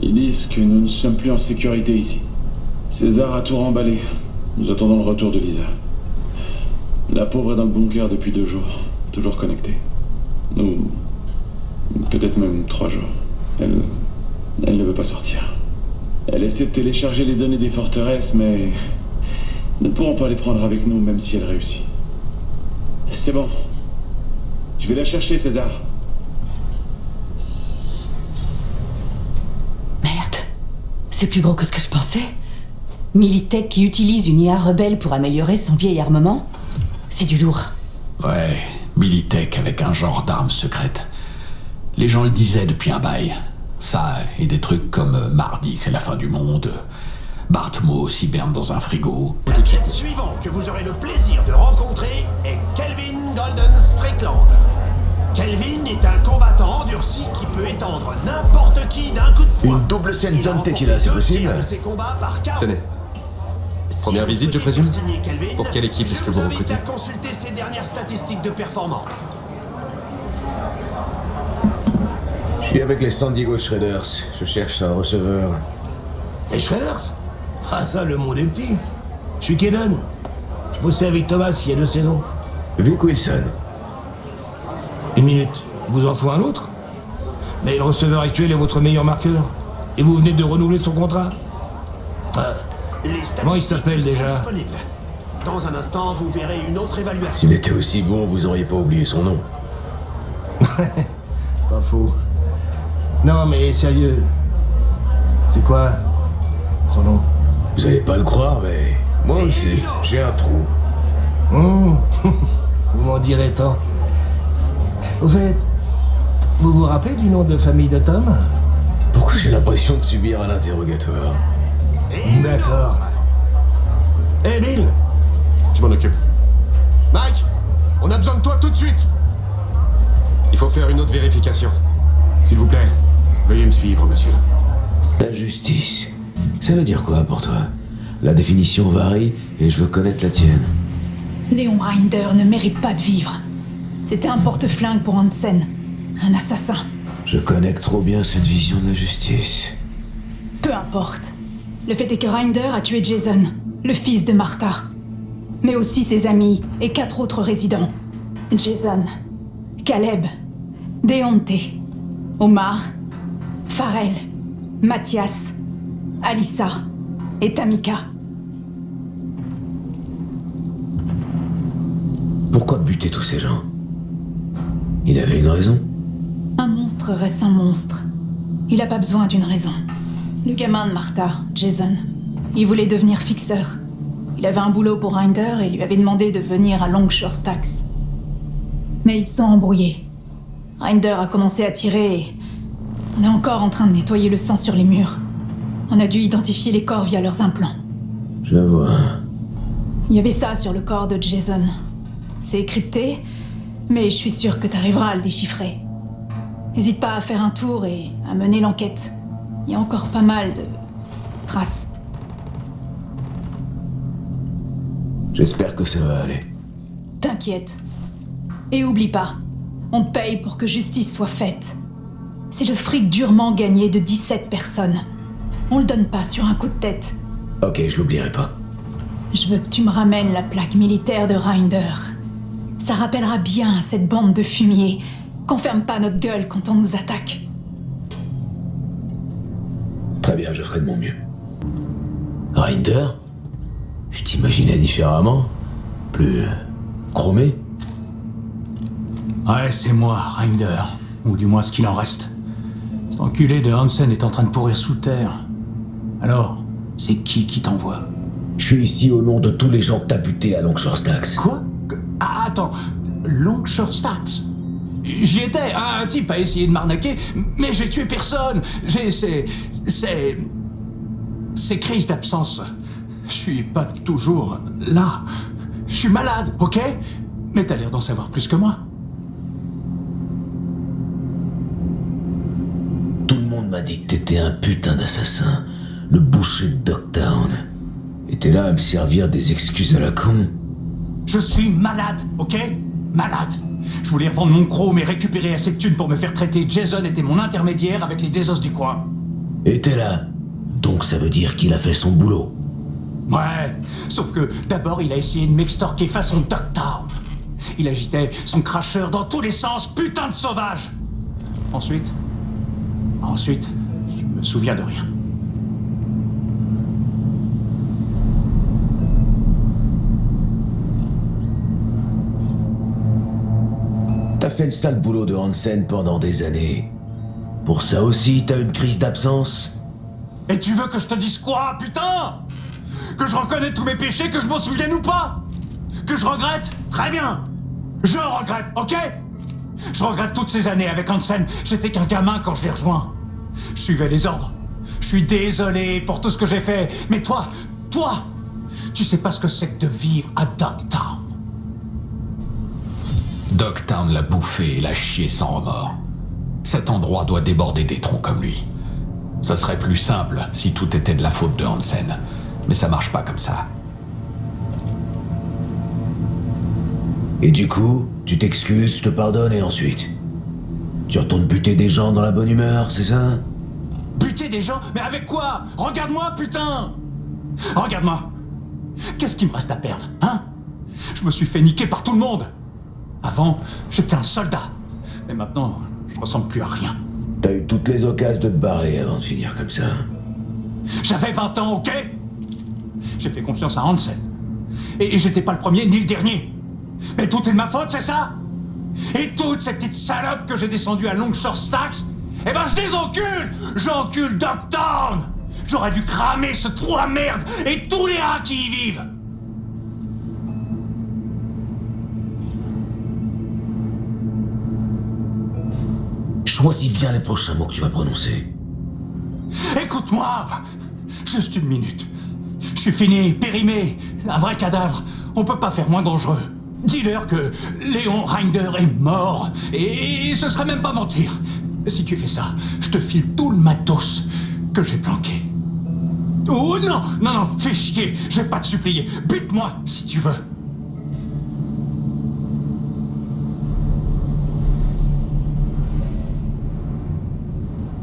H: Ils disent que nous ne sommes plus en sécurité ici. César a tout remballé. Nous attendons le retour de Lisa. La pauvre est dans le bunker depuis 2 jours, toujours connectée. Nous... peut-être même 3 jours. Elle ne veut pas sortir. Elle essaie de télécharger les données des forteresses, mais... nous ne pourrons pas les prendre avec nous, même si elle réussit. C'est bon. Je vais la chercher, César.
B: Merde. C'est plus gros que ce que je pensais. Militech qui utilise une IA rebelle pour améliorer son vieil armement? C'est du lourd.
K: Ouais, Militech avec un genre d'arme secrète. Les gens le disaient depuis un bail. Ça, et des trucs comme mardi, c'est la fin du monde. Bartmo s'hiberne dans un frigo.
T: Le suivant que vous aurez le plaisir de rencontrer est Kelvin Golden Strickland. Kelvin est un combattant endurci qui peut étendre n'importe qui d'un coup de poing.
A: Une double scène zone tequila, c'est possible?
U: Tenez. Première visite, je présume? Pour quelle équipe est-ce que vous recrutez?
T: Consultez ses dernières statistiques de performance.
A: Je suis avec les San Diego Shredders. Je cherche un receveur.
T: Les Shredders? Ah ça, le monde est petit. Je suis Kenan. Je bossais avec Thomas il y a 2 saisons.
A: Vic Wilson.
T: 1 minute. Vous en faut un autre? Mais le receveur actuel est votre meilleur marqueur. Et vous venez de renouveler son contrat. Comment il s'appelle déjà? Dans un instant, vous verrez une autre évaluation.
A: S'il était aussi bon, vous auriez pas oublié son nom.
T: Pas faux. Non, mais sérieux. C'est quoi son nom?
A: Vous allez pas le croire, mais moi aussi, j'ai un trou.
T: Vous m'en direz tant. Au fait, vous vous rappelez du nom de famille de Tom?
A: Pourquoi j'ai l'impression de subir un interrogatoire?
T: D'accord. Hey Bill!
U: Je m'en occupe. Mike! On a besoin de toi tout de suite! Il faut faire une autre vérification.
V: S'il vous plaît, veuillez me suivre, monsieur.
A: La justice, ça veut dire quoi pour toi? La définition varie et je veux connaître la tienne.
I: Léon Rinder ne mérite pas de vivre. C'était un porte-flingue pour Hansen. Un assassin.
A: Je connais que trop bien cette vision de la justice.
I: Peu importe. Le fait est que Rinder a tué Jason, le fils de Martha. Mais aussi ses amis et 4 autres résidents. Jason, Caleb, Deonte, Omar, Farrell, Mathias, Alyssa et Tamika.
A: Pourquoi buter tous ces gens? Il avait une raison?
I: Un monstre reste un monstre. Il a pas besoin d'une raison. Le gamin de Martha, Jason, il voulait devenir fixeur. Il avait un boulot pour Rinder et lui avait demandé de venir à Longshore Stacks. Mais ils se sont embrouillés. Rinder a commencé à tirer et... on est encore en train de nettoyer le sang sur les murs. On a dû identifier les corps via leurs implants.
A: Je vois.
I: Il y avait ça sur le corps de Jason. C'est crypté, mais je suis sûre que t'arriveras à le déchiffrer. N'hésite pas à faire un tour et à mener l'enquête. Il y a encore pas mal de... traces.
A: J'espère que ça va aller.
I: T'inquiète. Et oublie pas, on te paye pour que justice soit faite. C'est le fric durement gagné de 17 personnes. On le donne pas sur un coup de tête.
A: Ok, je l'oublierai pas.
I: Je veux que tu me ramènes la plaque militaire de Rinder. Ça rappellera bien à cette bande de fumier qu'on ferme pas notre gueule quand on nous attaque.
A: Très bien, je ferai de mon mieux. Rinder? Je t'imaginais différemment. Plus... chromé?
V: Ouais, c'est moi, Rinder. Ou du moins ce qu'il en reste. Cet enculé de Hansen est en train de pourrir sous terre. Alors, C'est qui t'envoie?
A: Je suis ici au nom de tous les gens que t'as butés à Longshore Stacks.
V: Quoi? Ah, attends, Longshore Stacks? J'y étais, un type a essayé de m'arnaquer, mais j'ai tué personne. J'ai ces crises d'absence. Je suis pas toujours là. Je suis malade, ok? Mais t'as l'air d'en savoir plus que moi.
A: Tout le monde m'a dit que t'étais un putain d'assassin. Le boucher de Dogtown. Et t'es là à me servir des excuses à la con.
V: Je suis malade, ok? Malade. Je voulais revendre mon chrome et récupérer assez de thunes pour me faire traiter. Jason était mon intermédiaire avec les désos du coin.
A: Et t'es là. Donc ça veut dire qu'il a fait son boulot.
V: Ouais, sauf que d'abord il a essayé de m'extorquer façon Dogtown. Il agitait son cracheur dans tous les sens, putain de sauvage. Ensuite, je me souviens de rien.
A: T'as fait le sale boulot de Hansen pendant des années. Pour ça aussi, t'as une crise d'absence?
V: Et tu veux que je te dise quoi, putain? Que je reconnais tous mes péchés, que je m'en souvienne ou pas? Que je regrette? Très bien. Je regrette, ok? Je regrette toutes ces années avec Hansen. J'étais qu'un gamin quand je l'ai rejoint. Je suivais les ordres. Je suis désolé pour tout ce que j'ai fait. Mais toi, tu sais pas ce que c'est que de vivre à Dogtown.
K: Dogtown l'a bouffé et l'a chié sans remords. Cet endroit doit déborder des troncs comme lui. Ça serait plus simple si tout était de la faute de Hansen. Mais ça marche pas comme ça.
A: Et du coup, tu t'excuses, je te pardonne et ensuite? Tu retournes buter des gens dans la bonne humeur, c'est ça?
V: Buter des gens? Mais avec quoi? Regarde-moi, putain! Regarde-moi! Qu'est-ce qui me reste à perdre, hein? Je me suis fait niquer par tout le monde! Avant, j'étais un soldat. Mais maintenant, je ressemble plus à rien.
A: T'as eu toutes les occasions de te barrer avant de finir comme ça.
V: J'avais 20 ans, ok? J'ai fait confiance à Hansen. Et j'étais pas le premier ni le dernier. Mais tout est de ma faute, c'est ça? Et toutes ces petites salopes que j'ai descendues à Longshore Stacks, eh ben je les encule! J'encule Dogtown! J'aurais dû cramer ce trou à merde et tous les rats qui y vivent!
A: Choisis bien les prochains mots que tu vas prononcer.
V: Écoute-moi! Juste une minute. Je suis fini, périmé, un vrai cadavre. On peut pas faire moins dangereux. Dis-leur que Léon Rinder est mort, et ce serait même pas mentir. Si tu fais ça, je te file tout le matos que j'ai planqué. Oh non, fais chier, je vais pas te supplier. Bute-moi si tu veux.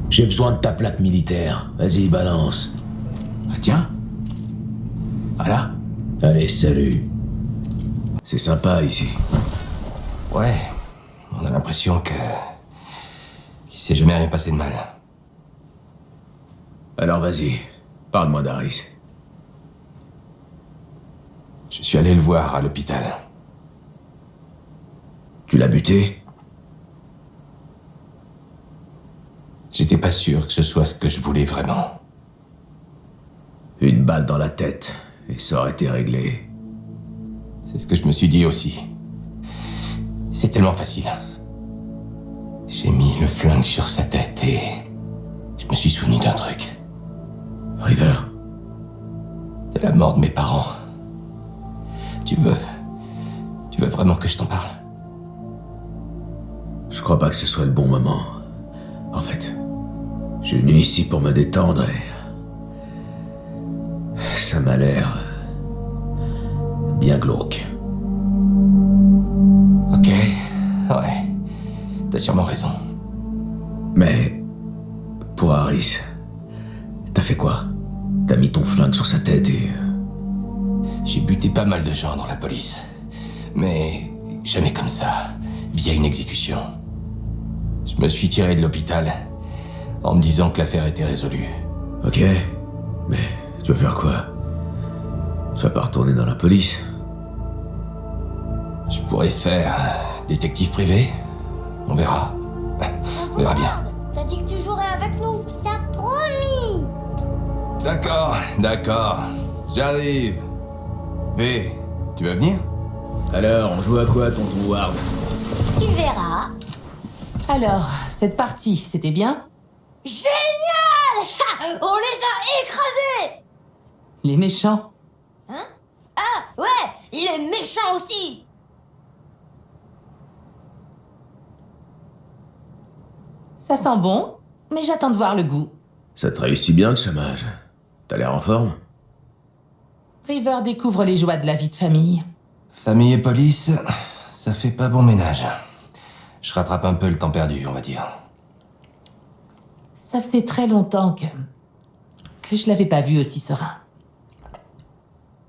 A: J'ai besoin de ta plaque militaire. Vas-y, balance.
V: Tiens. Voilà.
A: Allez, salut. C'est sympa ici.
D: Ouais, on a l'impression qu'il s'est jamais rien passé de mal.
A: Alors vas-y, parle-moi d'Harris.
D: Je suis allé le voir à l'hôpital.
A: Tu l'as buté?
D: J'étais pas sûr que ce soit ce que je voulais vraiment.
A: Une balle dans la tête, et ça aurait été réglé.
D: C'est ce que je me suis dit aussi. C'est tellement facile. J'ai mis le flingue sur sa tête et... je me suis souvenu d'un truc.
A: River.
D: De la mort de mes parents. Tu veux vraiment que je t'en parle?
A: Je crois pas que ce soit le bon moment. En fait, je suis venu ici pour me détendre et... ça m'a l'air... bien glauque.
D: Ok, ouais. T'as sûrement raison.
A: Mais... pour Harris... t'as fait quoi? T'as mis ton flingue sur sa tête et...
D: J'ai buté pas mal de gens dans la police. Mais... jamais comme ça, via une exécution. Je me suis tiré de l'hôpital en me disant que l'affaire était résolue.
A: Ok, mais tu vas faire quoi? Tu vas pas retourner dans la police?
D: Je pourrais faire détective privé. On verra. On verra bien.
N: T'as dit que tu jouerais avec nous. T'as promis.
D: D'accord. J'arrive. V, tu vas venir?
A: Alors, on joue à quoi, tonton Ward?
P: Tu verras.
C: Alors, cette partie, c'était bien?
P: Génial! Ha! On les a écrasés!
C: Les méchants?
P: Hein? Ah, ouais! Les méchants aussi!
C: Ça sent bon, mais j'attends de voir le goût.
A: Ça te réussit bien le chômage. T'as l'air en forme?
C: River découvre les joies de la vie de famille.
D: Famille et police, ça fait pas bon ménage. Je rattrape un peu le temps perdu, on va dire.
C: Ça faisait très longtemps que je l'avais pas vu aussi serein.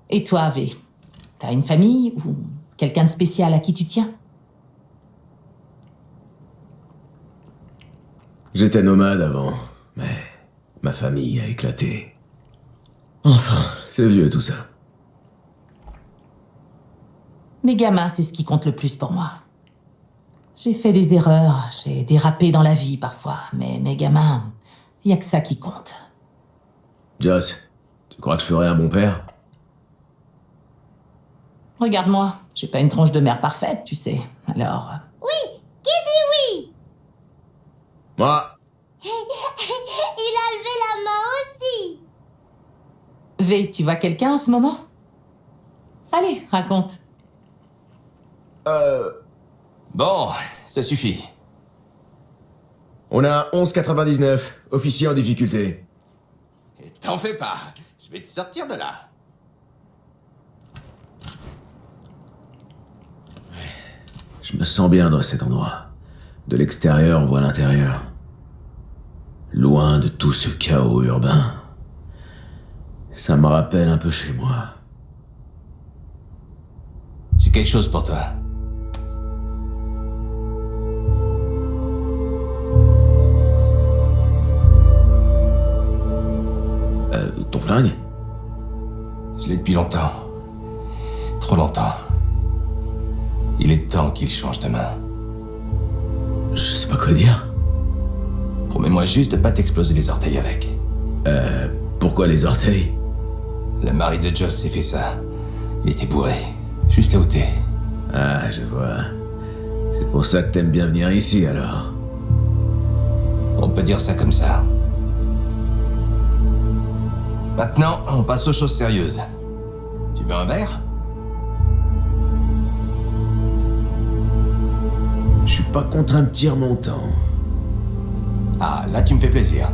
C: Et toi, V, t'as une famille ou quelqu'un de spécial à qui tu tiens?
A: J'étais nomade avant, mais ma famille a éclaté. Enfin, c'est vieux tout ça.
C: Mes gamins, c'est ce qui compte le plus pour moi. J'ai fait des erreurs, j'ai dérapé dans la vie parfois, mais mes gamins, y a que ça qui compte.
A: Joss, tu crois que je ferais un bon père?
C: Regarde-moi, j'ai pas une tronche de mère parfaite, tu sais, alors...
P: Oui! Qui dit oui?
A: Moi.
P: Il a levé la main aussi!
C: V, tu vois quelqu'un en ce moment? Allez, raconte.
D: Bon, ça suffit.
A: On a 11,99, officier en difficulté.
D: Et t'en fais pas, je vais te sortir de là.
A: Je me sens bien dans cet endroit. De l'extérieur, on voit l'intérieur. Loin de tout ce chaos urbain. Ça me rappelle un peu chez moi.
D: J'ai quelque chose pour toi.
A: Ton flingue?
D: Je l'ai depuis longtemps. Trop longtemps. Il est temps qu'il change de main.
A: Je sais pas quoi dire.
D: Promets-moi juste de pas t'exploser les orteils avec.
A: Pourquoi les orteils?
D: Le mari de Joss s'est fait ça. Il était bourré. Juste là où t'es.
A: Ah, je vois. C'est pour ça que t'aimes bien venir ici, alors.
D: On peut dire ça comme ça. Maintenant, on passe aux choses sérieuses. Tu veux un verre?
A: Je suis pas contre un petit remontant.
D: Ah, là tu me fais plaisir.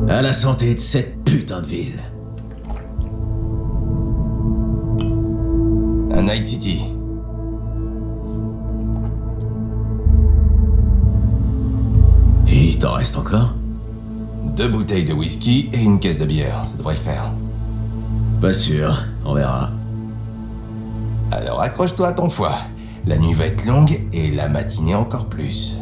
A: À la santé de cette putain de ville.
D: À Night City.
A: Et il t'en reste encore?
D: 2 bouteilles de whisky et une caisse de bière, ça devrait le faire.
A: Pas sûr, on verra.
D: Alors accroche-toi à ton foie. La nuit va être longue et la matinée encore plus.